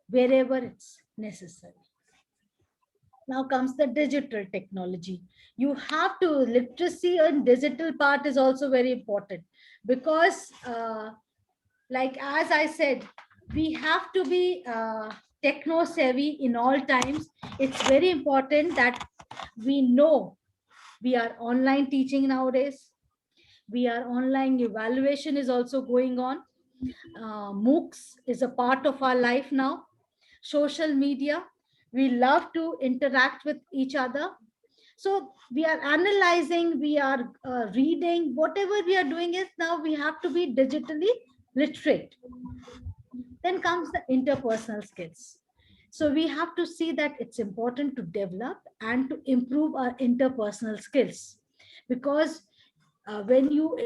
wherever it's necessary. Now comes the digital technology. You have to, literacy and digital part is also very important, because like as I said, we have to be techno savvy in all times. It's very important that we know we are online teaching nowadays. We are online evaluation is also going on. MOOCs is a part of our life now. Social media, we love to interact with each other. So we are analyzing, we are reading, whatever we are doing is now we have to be digitally literate. Then comes the interpersonal skills. So we have to see that it's important to develop and to improve our interpersonal skills, because when you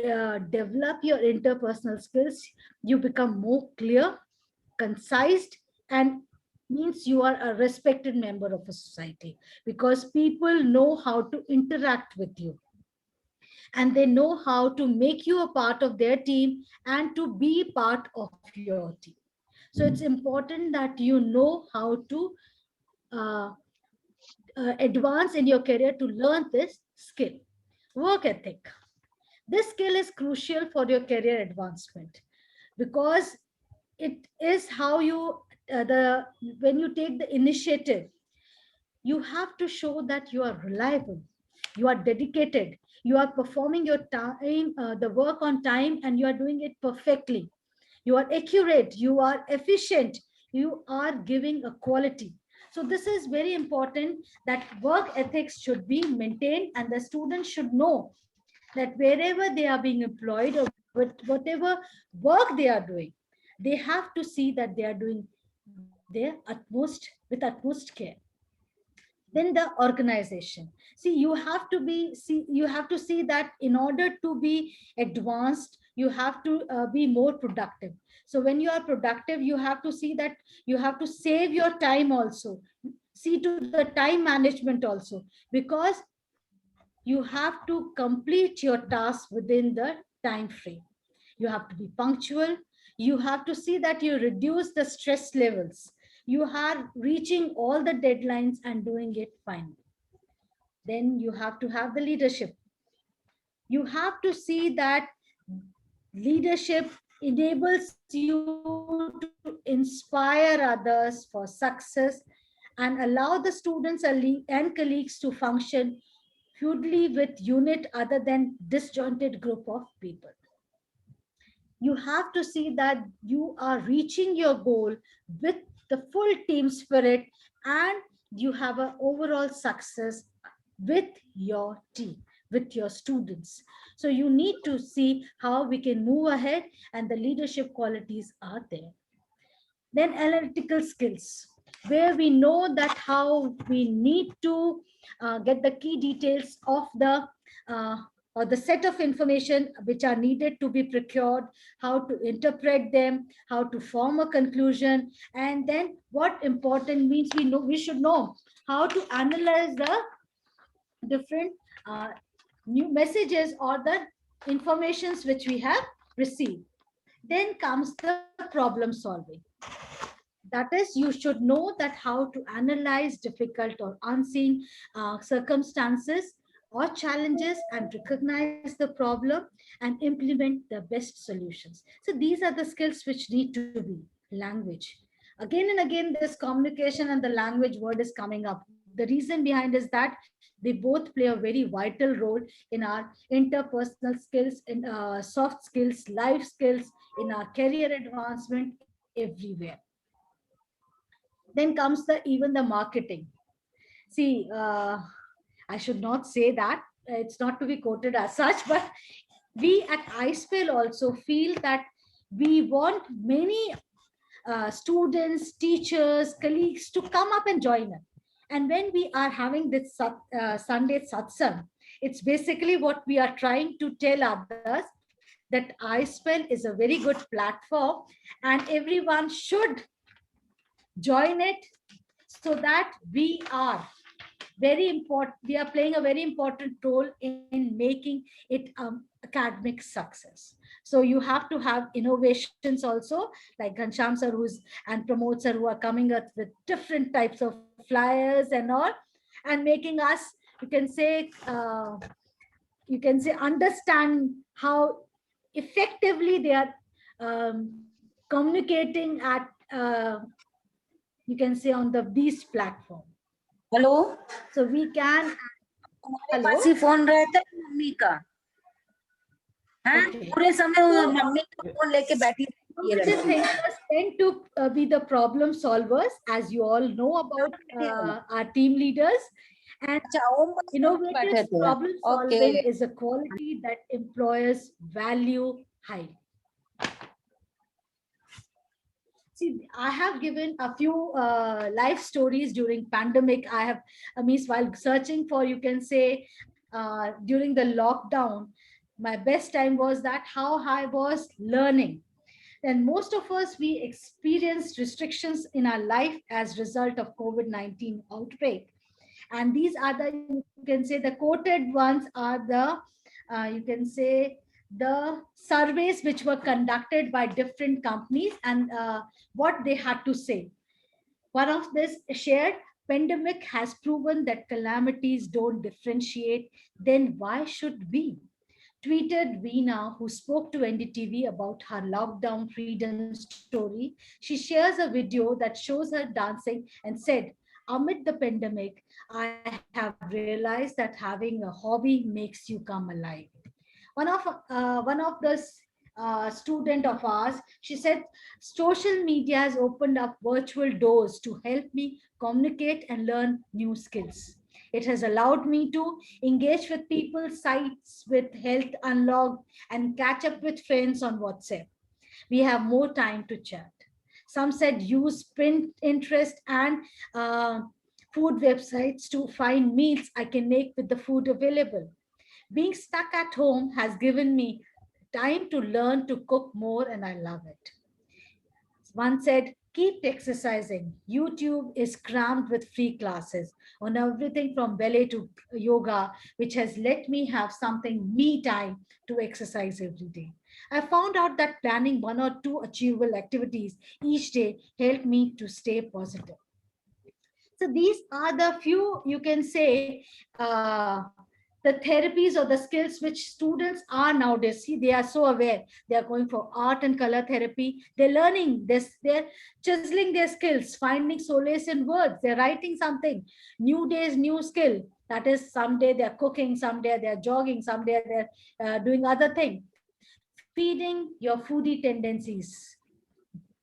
develop your interpersonal skills, you become more clear, concise, and means you are a respected member of a society, because people know how to interact with you, and they know how to make you a part of their team and to be part of your team. So it's important that you know how to uh, advance in your career to learn this skill. Work ethic. This skill is crucial for your career advancement, because it is how you when you take the initiative, you have to show that you are reliable, you are dedicated, you are performing your time, the work on time, and you are doing it perfectly. You are accurate, you are efficient, you are giving a quality. So this is very important, that work ethics should be maintained, and the students should know that wherever they are being employed or with whatever work they are doing, they have to see that they are doing their utmost with utmost care. Then the organization. See, you have to see that in order to be advanced, you have to be more productive. So when you are productive, you have to see that you have to save your time also, see to the time management also, because you have to complete your task within the time frame. You have to be punctual. You have to see that you reduce the stress levels. You are reaching all the deadlines and doing it fine. Then you have to have the leadership. You have to see that leadership enables you to inspire others for success and allow the students and colleagues to function fluidly with unit other than disjointed group of people. You have to see that you are reaching your goal with the full team spirit, and you have an overall success with your team, with your students. So you need to see how we can move ahead, and the leadership qualities are there. Then analytical skills, where we know that how we need to get the key details of the or the set of information which are needed to be procured, how to interpret them, how to form a conclusion, and then what important means, we should know how to analyze the different new messages or the informations which we have received. Then comes the problem solving. That is, you should know that how to analyze difficult or unseen circumstances or challenges and recognize the problem and implement the best solutions. So these are the skills which need to be. Language. Again and again, this communication and the language word is coming up. The reason behind is that they both play a very vital role in our interpersonal skills, in soft skills, life skills, in our career advancement everywhere. Then comes even the marketing. See, I should not say that, it's not to be quoted as such, but we at iSpell also feel that we want many students, teachers, colleagues to come up and join us. And when we are having this Sunday satsang, it's basically what we are trying to tell others, that iSpell is a very good platform and everyone should join it, so that we are playing a very important role in making it academic success. So you have to have innovations also, like Ghansham sir and Pramod sir, who are coming up with different types of flyers and all, and making us, you can say understand how effectively they are communicating at you can say on these platform. Hello So we can. हमारे पास ही phone रहता है mummy का, हैं Okay. पूरे समय वो mummy का phone लेके बैठी रहती है Positive लड़की। thinkers tend to be the problem solvers, as you all know about our team leaders. And अच्छा ओम बस बैठे innovative थे। problem solving okay is a quality that employers value highly. See, I have given a few life stories during pandemic. I have, while searching for, you can say, during the lockdown, my best time was that how I was learning. And most of us, we experienced restrictions in our life as result of COVID-19 outbreak. And these are the, you can say, the quoted ones are the, you can say, the surveys which were conducted by different companies and what they had to say. One of this shared, pandemic has proven that calamities don't differentiate, then why should we? Tweeted Veena, who spoke to NDTV about her lockdown freedom story. She shares a video that shows her dancing and said, amid the pandemic, I have realized that having a hobby makes you come alive. One of those student of ours. She said, social media has opened up virtual doors to help me communicate and learn new skills. It has allowed me to engage with people, sites with health unlocked, and catch up with friends on WhatsApp. We have more time to chat. Some said use print interest and food websites to find meals I can make with the food available. Being stuck at home has given me time to learn to cook more, and I love it. One said, keep exercising. YouTube is crammed with free classes on everything from ballet to yoga, which has let me have something me time to exercise every day. I found out that planning 1 or 2 achievable activities each day helped me to stay positive. So these are the few, you can say, the therapies or the skills which students are nowadays. See, they are so aware. They are going for art and color therapy. They're learning this. They're chiseling their skills, finding solace in words. They're writing something. New days, new skill. That is, someday they're cooking, someday they're jogging, someday they're doing other thing. Feeding your foodie tendencies,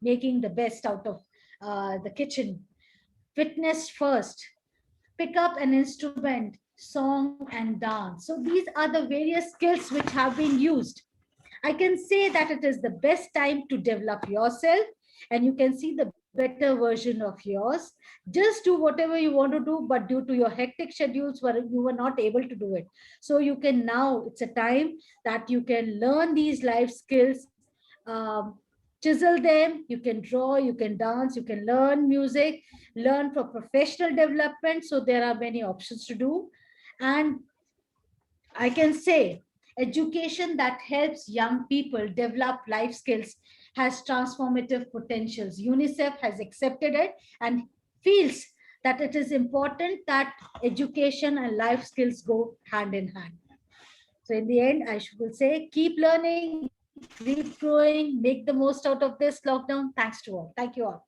making the best out of the kitchen. Fitness first. Pick up an instrument, song and dance. So these are the various skills which have been used. I can say that it is the best time to develop yourself, and you can see the better version of yours. Just do whatever you want to do, but due to your hectic schedules, you were not able to do it. So you can now, it's a time that you can learn these life skills, chisel them. You can draw, you can dance, you can learn music, learn for professional development. So there are many options to do. And I can say education that helps young people develop life skills has transformative potentials. UNICEF has accepted it and feels that it is important that education and life skills go hand in hand. So in the end, I will say, keep learning, keep growing, make the most out of this lockdown. Thanks to all. Thank you all.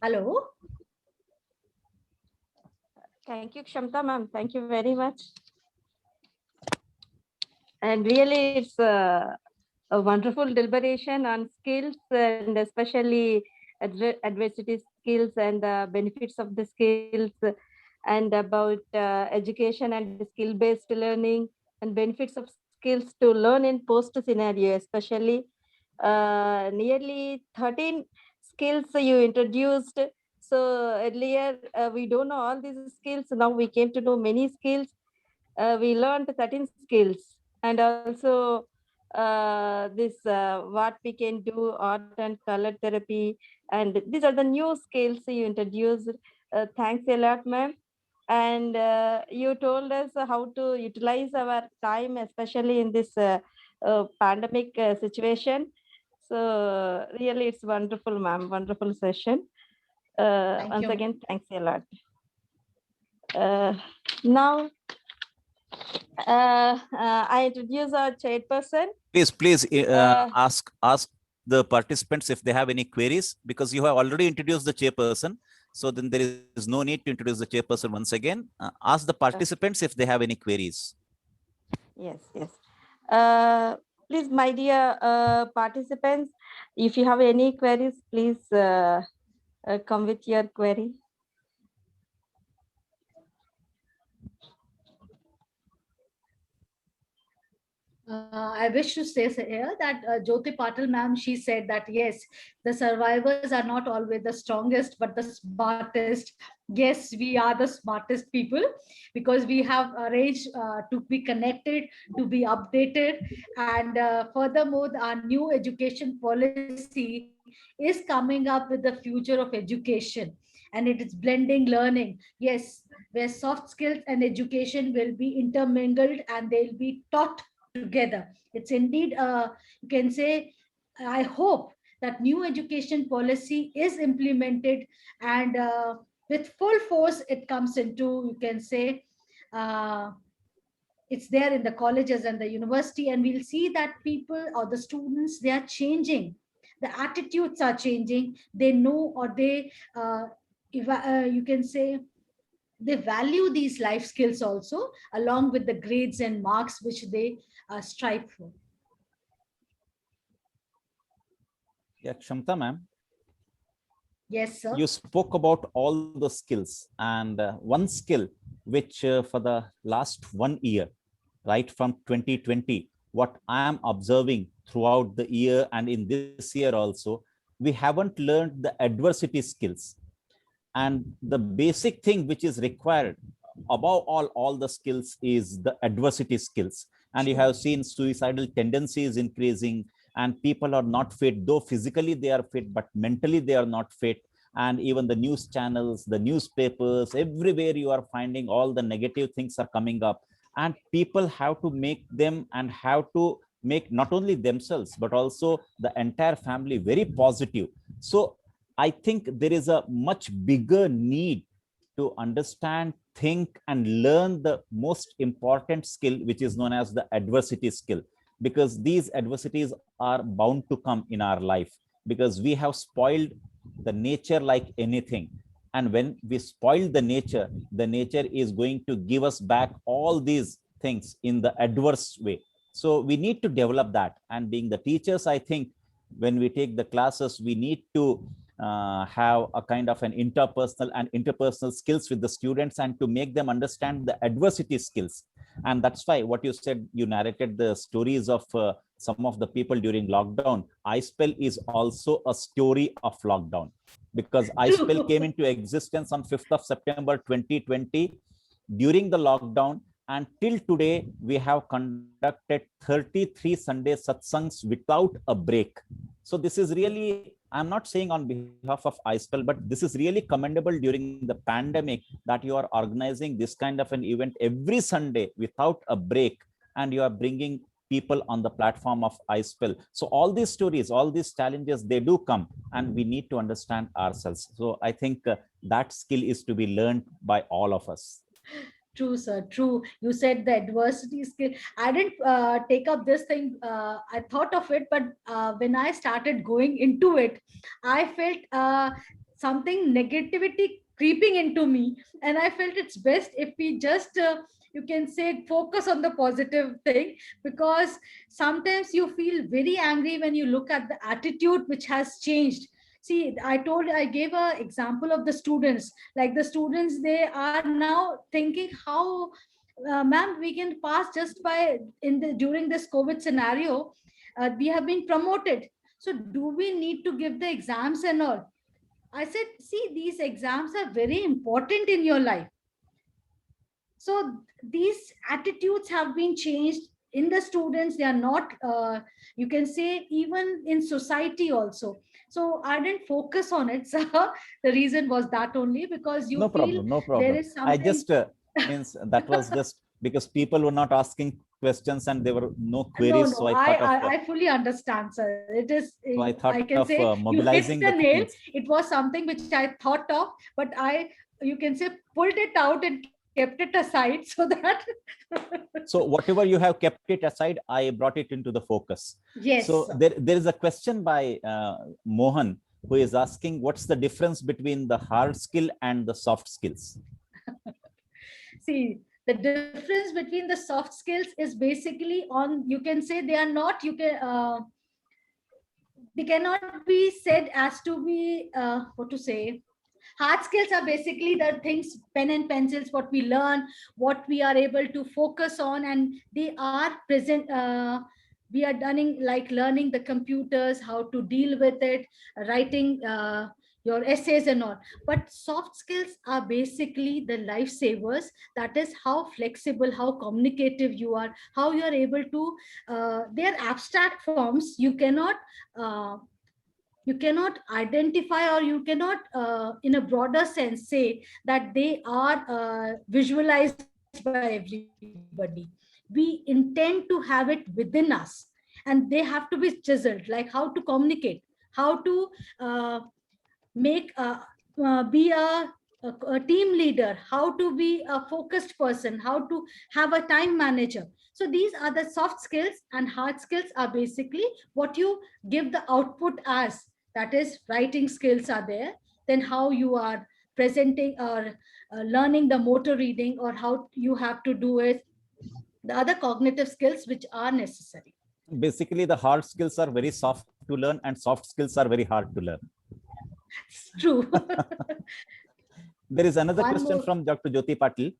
Hello. Thank you, Kshamta ma'am. Thank you very much. And really, it's a wonderful deliberation on skills, and especially adversity skills and the benefits of the skills, and about education and skill-based learning and benefits of skills to learn in post scenario, especially nearly 13 skills you introduced. So earlier we don't know all these skills. Now we came to know many skills. We learned 13 skills, and also this what we can do, art and color therapy, and these are the new skills you introduced. Thanks a lot, ma'am. And you told us how to utilize our time, especially in this pandemic situation. So really, it's wonderful, ma'am. Wonderful session. Once again, thanks a lot. Now, I introduce our chairperson. Please ask the participants if they have any queries, because you have already introduced the chairperson. So then there is no need to introduce the chairperson once again. Ask the participants if they have any queries. Yes, yes. Please, my dear participants, if you have any queries, please come with your query. I wish to say here that Jyoti Patil ma'am, she said that yes, the survivors are not always the strongest, but the smartest. Yes, we are the smartest people because we have arranged to be connected, to be updated. And furthermore, our new education policy is coming up with the future of education. And it is blending learning. Yes, where soft skills and education will be intermingled and they'll be taught together. It's indeed, you can say, I hope that new education policy is implemented and with full force it comes into, you can say, it's there in the colleges and the university, and we'll see that people or the students, they are changing. The attitudes are changing. They know, or they, you can say, they value these life skills also, along with the grades and marks which they strive for. Yeah, Kshamta ma'am, Yes, sir. you spoke about all the skills, and one skill which for the last 1 year, right from 2020, what I am observing throughout the year and in this year also, we haven't learned the adversity skills. And the basic thing which is required above all the skills is the adversity skills. And you have seen suicidal tendencies increasing, and people are not fit, though physically they are fit, but mentally they are not fit. And even the news channels, the newspapers, everywhere you are finding all the negative things are coming up, and people have to make them and have to make not only themselves but also the entire family very positive. So I think there is a much bigger need to understand, think, and learn the most important skill, which is known as the adversity skill, because these adversities are bound to come in our life, because we have spoiled the nature like anything. And when we spoil the nature is going to give us back all these things in the adverse way. So we need to develop that. And being the teachers, I think when we take the classes, we need to have a kind of an interpersonal skills with the students, and to make them understand the adversity skills. And that's why what you said, you narrated the stories of some of the people during lockdown. iSpell is also a story of lockdown, because iSpell came into existence on 5th of September 2020 during the lockdown, and till today we have conducted 33 Sunday satsangs without a break. So this is really, I'm not saying on behalf of iSpell, but this is really commendable during the pandemic, that you are organizing this kind of an event every Sunday without a break, and you are bringing people on the platform of iSpell. So all these stories, all these challenges, they do come, and we need to understand ourselves. So I think that skill is to be learned by all of us. True, sir. True. You said the adversity skill. I didn't take up this thing. I thought of it, but when I started going into it, I felt something negativity creeping into me, and I felt it's best if we just you can say focus on the positive thing, because sometimes you feel very angry when you look at the attitude which has changed. See, I gave an example of the students. Like the students, they are now thinking how, ma'am, we can pass just by during this COVID scenario. We have been promoted. So do we need to give the exams and all? I said, see, these exams are very important in your life. So these attitudes have been changed in the students. They are not, you can say, even in society also. So I didn't focus on it. So the reason was that only, because you No feel problem, no problem. there is something. I just means that was just because people were not asking questions and there were no queries. No, So I fully understand, sir. It is, so I thought I can of say, mobilizing you hit the nail. things. It was something which I thought of, but you can say, pulled it out and kept it aside, so that So whatever you have kept it aside, I brought it into the focus. yes. So there is a question by Mohan, who is asking, what's the difference between the hard skill and the soft skills? See, the difference between the soft skills is basically on, you can say, they are not, they cannot be said as to be what to say. Hard skills are basically the things, pen and pencils, what we learn, what we are able to focus on, and they are present. We are done like learning the computers, how to deal with it, writing your essays and all. But soft skills are basically the lifesavers. That is how flexible, how communicative you are, how you are able to. They are abstract forms. You cannot identify, or you cannot in a broader sense say that they are visualized by everybody. We intend to have it within us, and they have to be chiseled, like how to communicate, how to be a team leader, how to be a focused person, how to have a time manager. So these are the soft skills, and hard skills are basically what you give the output as. That is, writing skills are there, then how you are presenting or learning the motor reading, or how you have to do it, the other cognitive skills which are necessary. Basically, the hard skills are very soft to learn and soft skills are very hard to learn. It's true. There is another One question more. from Dr. Jyoti Patil.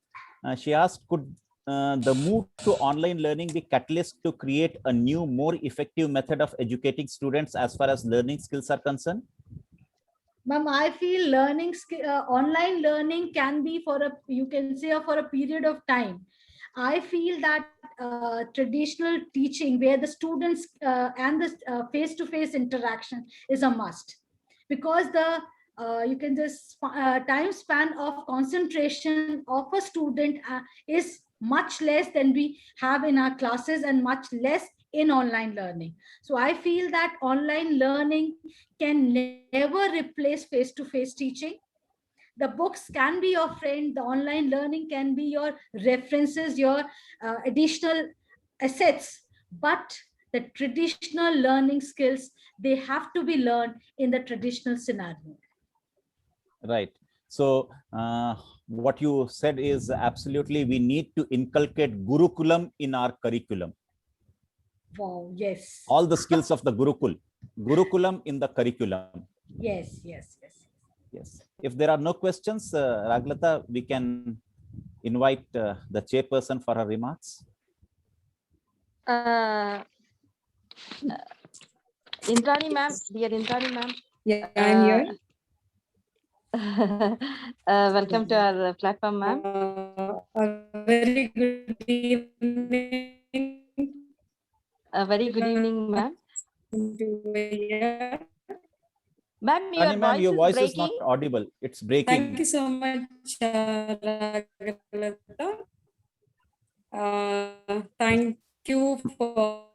She asked, could the move to online learning be catalyst to create a new, more effective method of educating students as far as learning skills are concerned? Ma'am, I feel online learning can be for you can say for a period of time. I feel that traditional teaching where the students and the face-to-face interaction is a must, because the you can just time span of concentration of a student is much less than we have in our classes and much less in online learning. So I feel that online learning can never replace face-to-face teaching. The books can be your friend, the online learning can be your references, your additional assets, but the traditional learning skills, they have to be learned in the traditional scenario. Right. So what you said is absolutely, we need to inculcate Gurukulam in our curriculum. Wow, yes. All the skills of the Gurukulam in the curriculum. Yes, yes, yes. Yes. If there are no questions, Raglata, we can invite the chairperson for her remarks. Indrani ma'am, dear Indrani ma'am. Yeah, I'm here. Welcome to our platform, ma'am. A very good evening. A very good evening, ma'am. Ma'am, Your voice is not audible. It's breaking. Thank you so much, Raglata. Thank you for.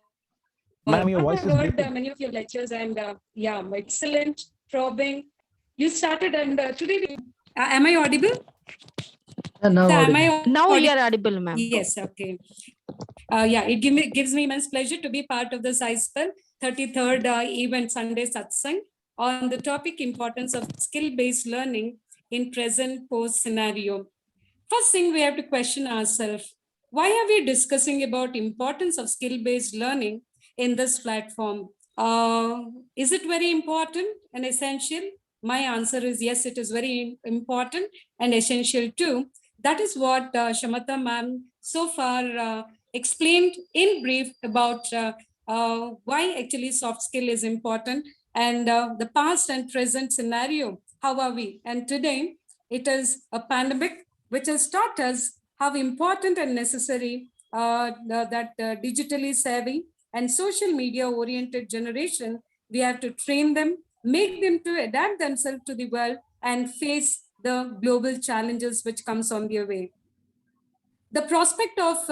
Ma'am, your voice is heard breaking. many of your lectures, and yeah, excellent, probing. You started, and today, am I audible? Now you are audible, ma'am. Yes, okay. Yeah, it gives me immense pleasure to be part of this ISPEL 33rd event Sunday Satsang on the topic importance of skill-based learning in present post scenario. First thing we have to question ourselves, why are we discussing about importance of skill-based learning in this platform? Is it very important and essential? My answer is yes, it is very important and essential too. That is what Shamatha ma'am so far explained in brief about why actually soft skill is important, and the past and present scenario, how are we? And today it is a pandemic which has taught us how important and necessary that digitally savvy and social media oriented generation, we have to train them, make them to adapt themselves to the world and face the global challenges which comes on their way. The prospect of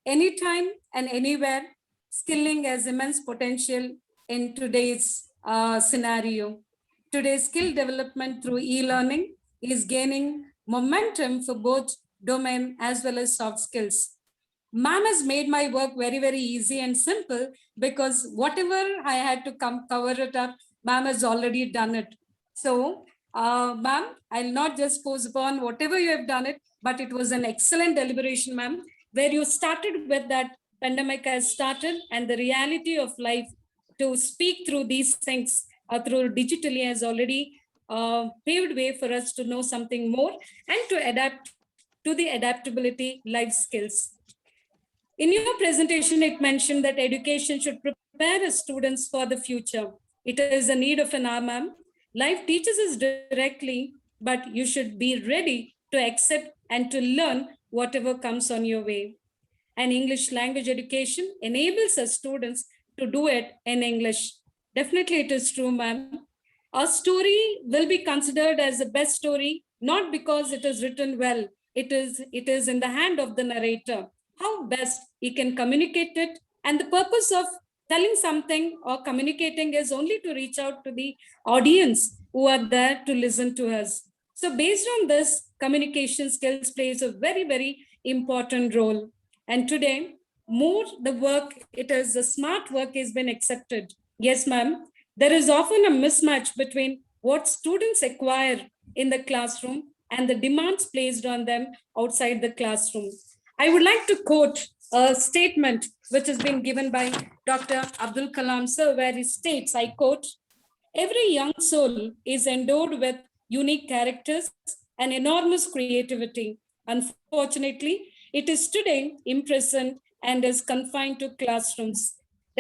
anytime and anywhere skilling has immense potential in today's scenario. Today's skill development through e-learning is gaining momentum for both domain as well as soft skills. Ma'am has made my work very, very easy and simple, because whatever I had to cover it up, ma'am has already done it. So, ma'am, I'll not just pose upon whatever you have done it, but it was an excellent deliberation, ma'am, where you started with that pandemic has started and the reality of life to speak through these things through digitally has already paved way for us to know something more and to adapt to the adaptability life skills. In your presentation, it mentioned that education should prepare students for the future. It is a need of an hour, ma'am. Life teaches us directly, but you should be ready to accept and to learn whatever comes on your way. And English language education enables us students to do it in English. Definitely it is true, ma'am. Our story will be considered as the best story, not because it is written well. It is in the hand of the narrator, how best he can communicate it. And the purpose of telling something or communicating is only to reach out to the audience who are there to listen to us. So based on this, communication skills plays a very, very important role. And today, more the work, it is the smart work has been accepted. Yes, ma'am. There is often a mismatch between what students acquire in the classroom and the demands placed on them outside the classroom. I would like to quote a statement which has been given by Dr. Abdul Kalam sir, where he states, I quote, "Every young soul is endowed with unique characters and enormous creativity. Unfortunately, it is today imprisoned and is confined to classrooms."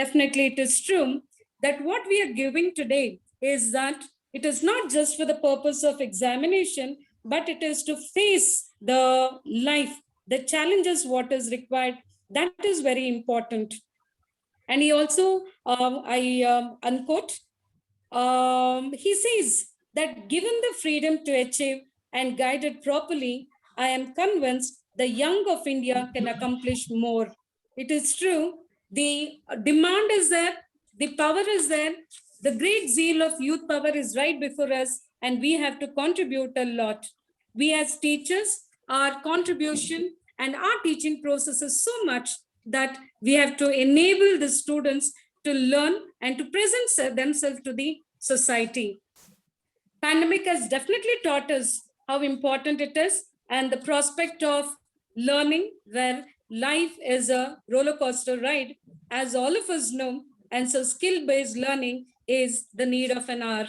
Definitely, it is true that what we are giving today is that it is not just for the purpose of examination, but it is to face the life, the challenges, what is required. That is very important. And he also, unquote, he says that given the freedom to achieve and guided properly, I am convinced the young of India can accomplish more. It is true, the demand is there, the power is there, the great zeal of youth power is right before us, and we have to contribute a lot. We as teachers, our contribution and our teaching process is so much that we have to enable the students to learn and to present themselves to the society. Pandemic has definitely taught us how important it is, and the prospect of learning where life is a roller coaster ride, as all of us know, and so skill-based learning is the need of an hour.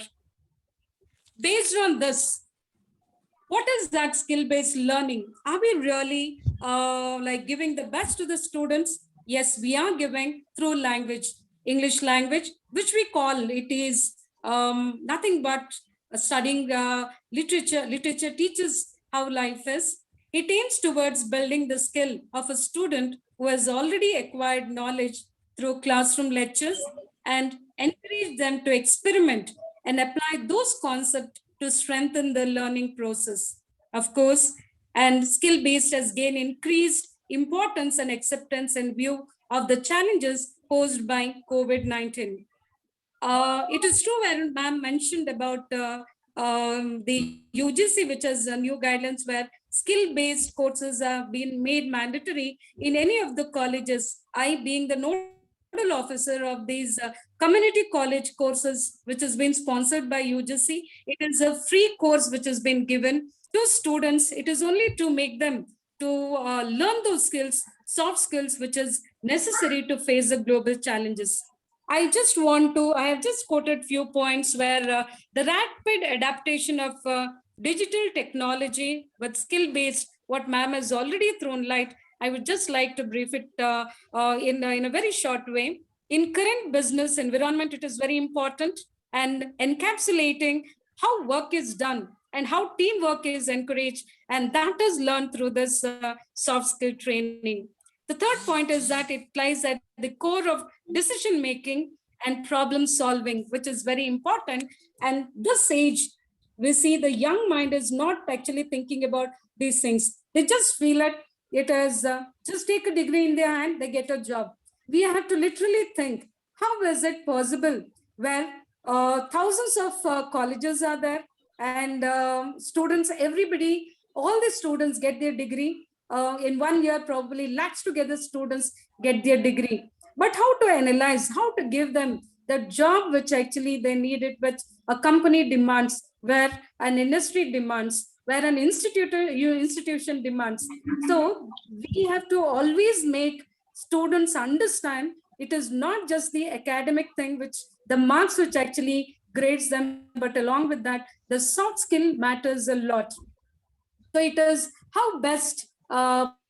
Based on this, what is that skill-based learning? Are we really like giving the best to the students? Yes, we are giving through language, English language, which we call it is nothing but studying literature. Literature teaches how life is. It aims towards building the skill of a student who has already acquired knowledge through classroom lectures and encourage them to experiment and apply those concepts to strengthen the learning process. Of course, and skill-based has gained increased importance and acceptance in view of the challenges posed by COVID-19. It is true when ma'am mentioned about the UGC, which has new guidelines where skill-based courses have been made mandatory in any of the colleges. I, being the nodal officer of these community college courses, which has been sponsored by UGC, it is a free course which has been given to students. It is only to make them to learn those skills, soft skills, which is necessary to face the global challenges. I have just quoted few points where the rapid adaptation of digital technology with skill-based, what ma'am has already thrown light. I would just like to brief it in a very short way. In current business environment, it is very important, and encapsulating how work is done and how teamwork is encouraged, and that is learned through this soft skill training. The third point is that it lies at the core of decision making and problem solving, which is very important. And this age, we see the young mind is not actually thinking about these things. They just feel it as just take a degree in their hand, they get a job. We have to literally think, how is it possible where thousands of colleges are there, and students, everybody, all the students get their degree. In 1 year, probably lakhs together students get their degree. But how to analyze, how to give them the job which actually they need it, which a company demands, where an industry demands, where an institution demands. So we have to always make students understand it is not just the academic thing, which the marks which actually grades them, but along with that, the soft skill matters a lot. So it is how best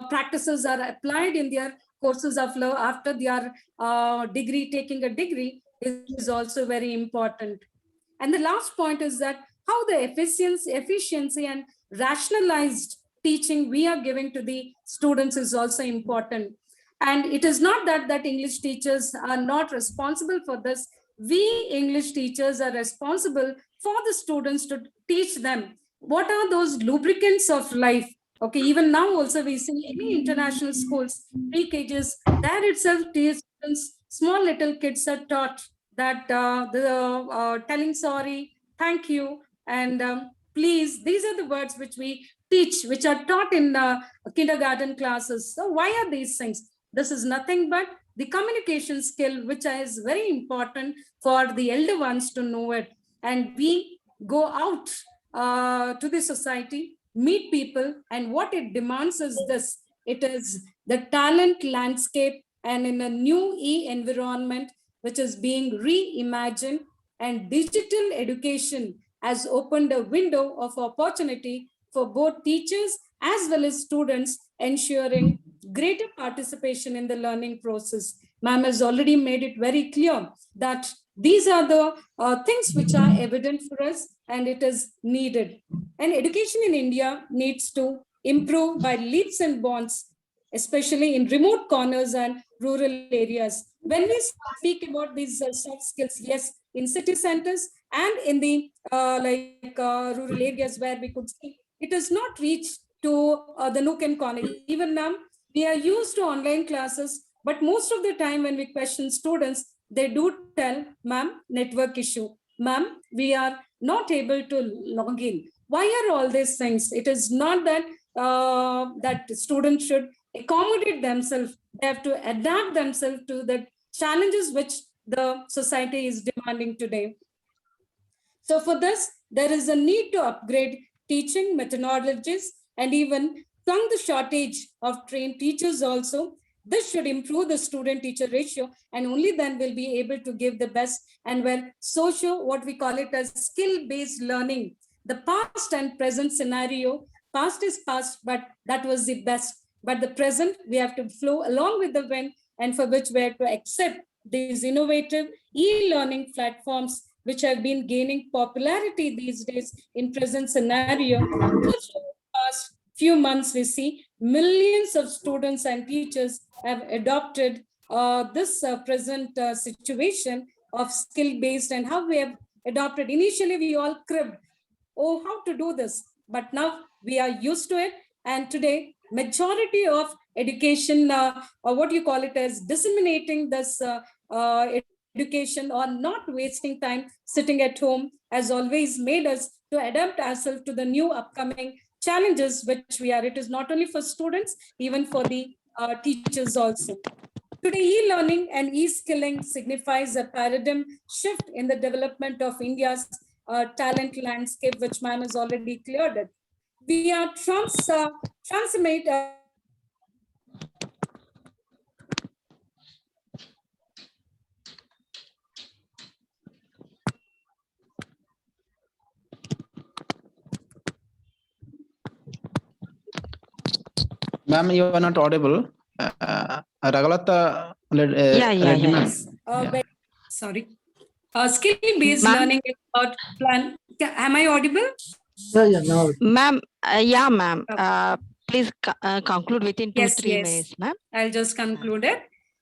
practices are applied in their courses of law after their degree, taking a degree is also very important. And the last point is that how the efficiency and rationalized teaching we are giving to the students is also important. And it is not that English teachers are not responsible for this. We English teachers are responsible for the students to teach them what are those lubricants of life. Okay, even now also we see any international schools, pre-KGs, there itself students, small little kids are taught that telling sorry, thank you, and please, these are the words which we teach, which are taught in kindergarten classes. So why are these things? This is nothing but the communication skill, which is very important for the elder ones to know it. And we go out to the society, meet people, and what it demands is this. It is the talent landscape and in a new e-environment which is being reimagined, and digital education has opened a window of opportunity for both teachers as well as students, ensuring greater participation in the learning process. Ma'am has already made it very clear that these are the things which are evident for us and it is needed. And education in India needs to improve by leaps and bounds, especially in remote corners and rural areas. When we speak about these soft skills, yes, in city centers and in the rural areas where we could see it is not reached to the nook and corner. Even now, we are used to online classes, but most of the time when we question students, they do tell, ma'am, network issue. Ma'am, we are not able to log in. Why are all these things? It is not that that students should accommodate themselves. They have to adapt themselves to the challenges which the society is demanding today. So for this, there is a need to upgrade teaching methodologies and even from the shortage of trained teachers also. This should improve the student-teacher ratio, and only then we'll be able to give the best. And where what we call it as skill-based learning, the past and present scenario, past is past, but that was the best. But the present, we have to flow along with the wind, and for which we have to accept these innovative e-learning platforms which have been gaining popularity these days in present scenario. Just over the past few months, we see millions of students and teachers have adopted this present situation of skill-based, and how we have adopted. Initially, we all cribbed, oh, how to do this? But now we are used to it. And today, majority of education, or what you call it as disseminating this education or not wasting time sitting at home, has always made us to adapt ourselves to the new upcoming challenges which we are. It is not only for students, even for the teachers also. Today, e-learning and e-skilling signifies a paradigm shift in the development of India's talent landscape, which ma'am has already cleared it. We are transmit Ma'am, you are not audible. Ragalata. Yes. Sorry. Skill-based learning is about plan. Am I audible? Yeah, now. Ma'am, yeah, ma'am. Please conclude within 2-3 minutes, ma'am. I'll just conclude it.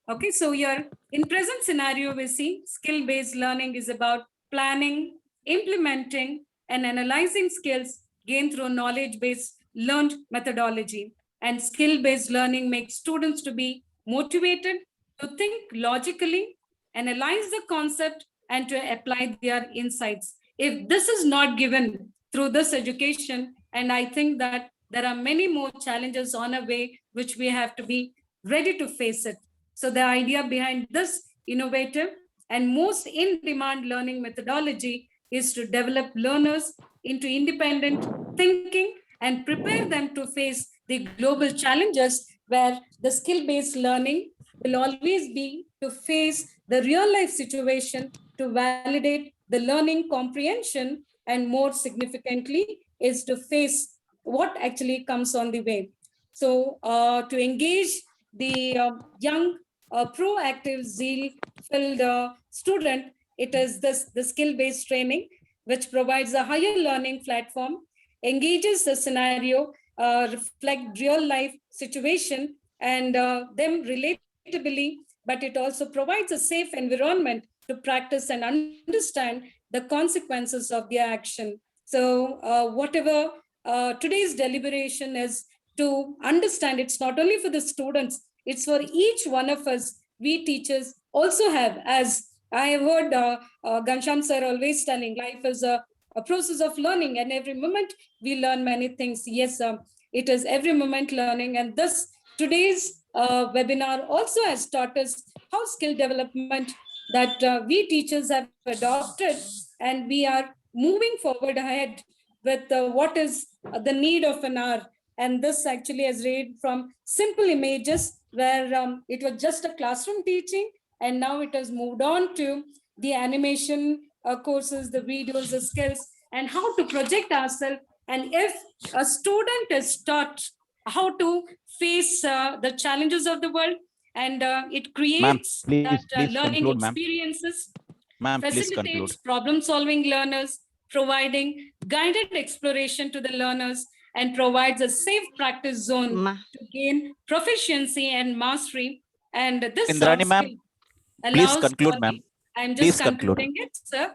Okay, so here in present scenario, we see skill-based learning is about planning, implementing, and analyzing skills gained through knowledge-based learned methodology. And skill-based learning makes students to be motivated to think logically, analyze the concept, and to apply their insights. If this is not given through this education, and I think that there are many more challenges on our way, which we have to be ready to face it. So the idea behind this innovative and most in-demand learning methodology is to develop learners into independent thinking and prepare them to face the global challenges, where the skill-based learning will always be to face the real-life situation, to validate the learning comprehension, and more significantly is to face what actually comes on the way. So to engage the young, proactive, zeal-filled student, it is the skill-based training, which provides a higher learning platform, engages the scenario, reflect real-life situation, and them relatably, but it also provides a safe environment to practice and understand the consequences of their action. So whatever today's deliberation is to understand, it's not only for the students, it's for each one of us. We teachers also have, as I have heard Ghanshyam sir always telling, life is a process of learning, and every moment we learn many things. Yes, it is every moment learning. And this today's webinar also has taught us how skill development that we teachers have adopted, and we are moving forward ahead with what is the need of an hour. And this actually has read from simple images where it was just a classroom teaching, and now it has moved on to the animation courses, the videos, the skills, and how to project ourselves. And if a student is taught how to face the challenges of the world, and it creates please, that please learning conclude, ma'am. experiences, Ma'am, please conclude. facilitates problem-solving learners, providing guided exploration to the learners, and provides a safe practice zone Ma. to gain proficiency and mastery. And this Indrani, soft ma'am, skill please allows conclude, ma'am. learning. I'm Please just conclude. concluding it, sir.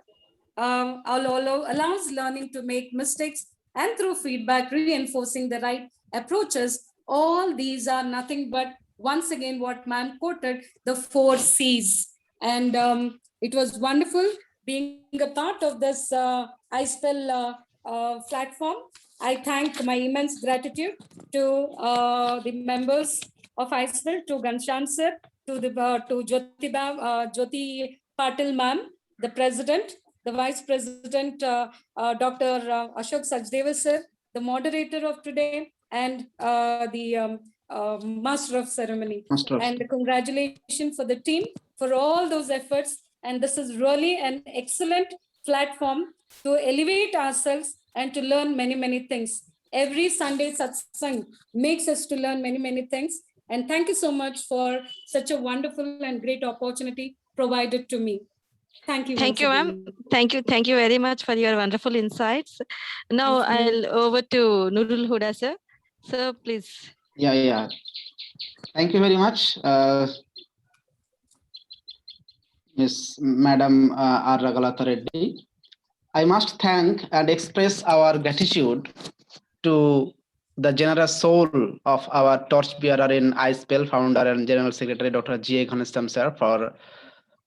Allows learning to make mistakes, and through feedback, reinforcing the right approaches. All these are nothing but, once again, what ma'am quoted, the 4 C's. And it was wonderful being a part of this iSpell platform. I thank my immense gratitude to the members of iSpell, to Ghanshyam sir, to Jyoti Patil ma'am, the president, the vice president, Dr. Ashok Sachdeva sir, the moderator of today, and the master of ceremony. And congratulations for the team for all those efforts. And this is really an excellent platform to elevate ourselves and to learn many, many things. Every Sunday satsang makes us to learn many, many things. And thank you so much for such a wonderful and great opportunity provided to me. Thank you. Thank once you, again. ma'am. Thank you. Thank you very much for your wonderful insights. Now I'll over to Nurul Huda, sir. Sir, please. Yeah. Thank you very much, Miss Madam R. Ragalata Reddy. I must thank and express our gratitude to the generous soul of our torchbearer in iSpell, founder and General Secretary, Dr. G. A. Ghanshyam sir, for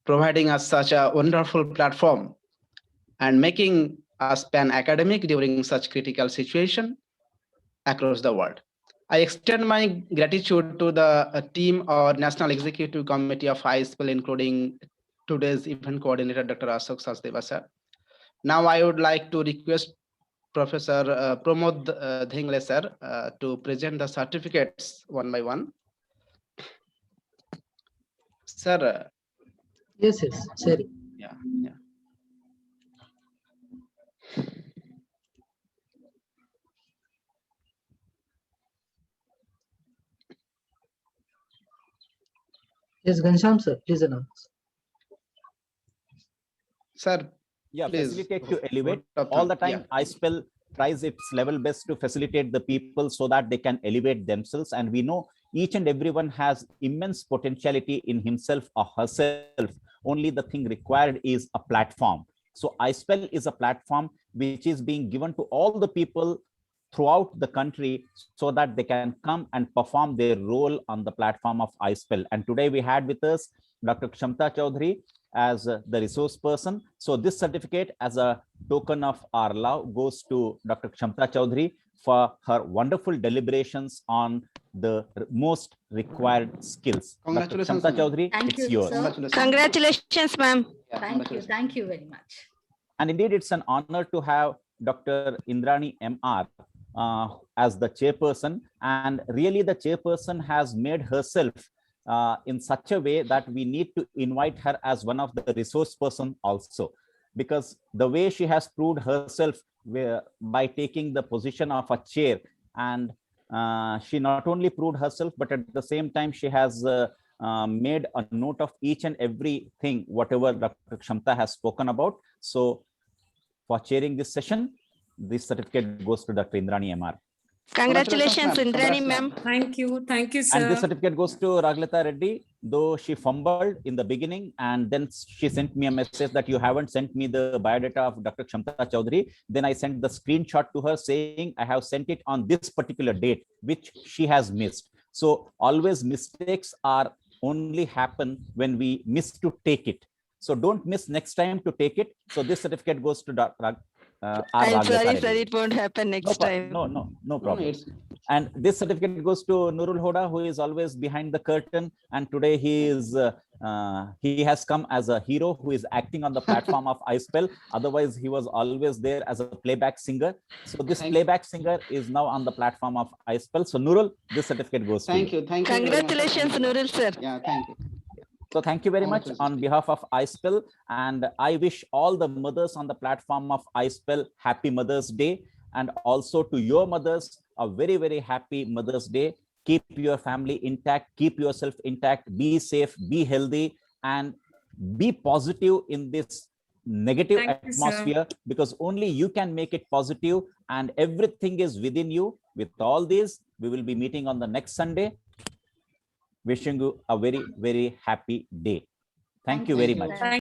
providing us such a wonderful platform and making us pan-academic during such critical situation across the world. I extend my gratitude to the team or National Executive Committee of iSpell, including today's event coordinator, Dr. Ashok Sachdeva sir. Now I would like to request Professor Pramod Dhingle sir to present the certificates one by one. Sir. Yes, sorry. Yeah. Yes, Ghanshyam sir, please announce. Sir. Yeah, please. Facilitate to elevate. All the time, iSpell tries its level best to facilitate the people so that they can elevate themselves. And we know each and everyone has immense potentiality in himself or herself. Only the thing required is a platform. So iSpell is a platform which is being given to all the people throughout the country so that they can come and perform their role on the platform of iSpell. And today we had with us Dr. Kshamta Chaudhary as the resource person. So this certificate, as a token of our love, goes to Dr. Kshamta Chaudhary for her wonderful deliberations on the most required skills. Congratulations, Dr. Kshamta Chaudhary, Thank it's you, yours. sir. Congratulations, ma'am. Thank you very much. And indeed, it's an honor to have Dr. Indrani MR as the chairperson. And really, the chairperson has made herself in such a way that we need to invite her as one of the resource person also, because the way she has proved herself by taking the position of a chair, and she not only proved herself, but at the same time she has made a note of each and everything whatever Dr. Kshamta has spoken about. So for chairing this session, this certificate goes to Dr. Indrani MR. Congratulations, Indrani ma'am. Thank you, sir. And this certificate goes to Raglita Reddy, though she fumbled in the beginning, and then she sent me a message that you haven't sent me the biodata of Dr. Kshamta Chaudhary. Then I sent the screenshot to her saying I have sent it on this particular date, which she has missed. So always mistakes are only happen when we miss to take it. So don't miss next time to take it. So this certificate goes to R. I'm Bhagya sorry, Sareddy. sir. It won't happen next time. No problem. And this certificate goes to Nurul Huda, who is always behind the curtain. And today he has come as a hero who is acting on the platform of iSpell. Otherwise, he was always there as a playback singer. So this playback singer is now on the platform of iSpell. So Nurul, this certificate goes to you. Thank you. Thank you. Congratulations, Nurul sir. Yeah, thank you. So thank you very much on behalf of iSpell, and I wish all the mothers on the platform of iSpell happy Mother's Day, and also to your mothers a very, very happy Mother's Day. Keep your family intact, keep yourself intact, be safe, be healthy, and be positive in this negative Thank you, sir. atmosphere, because only you can make it positive, and everything is within you. With all this, we will be meeting on the next Sunday. Wishing you a very, very happy day. Thank you very much.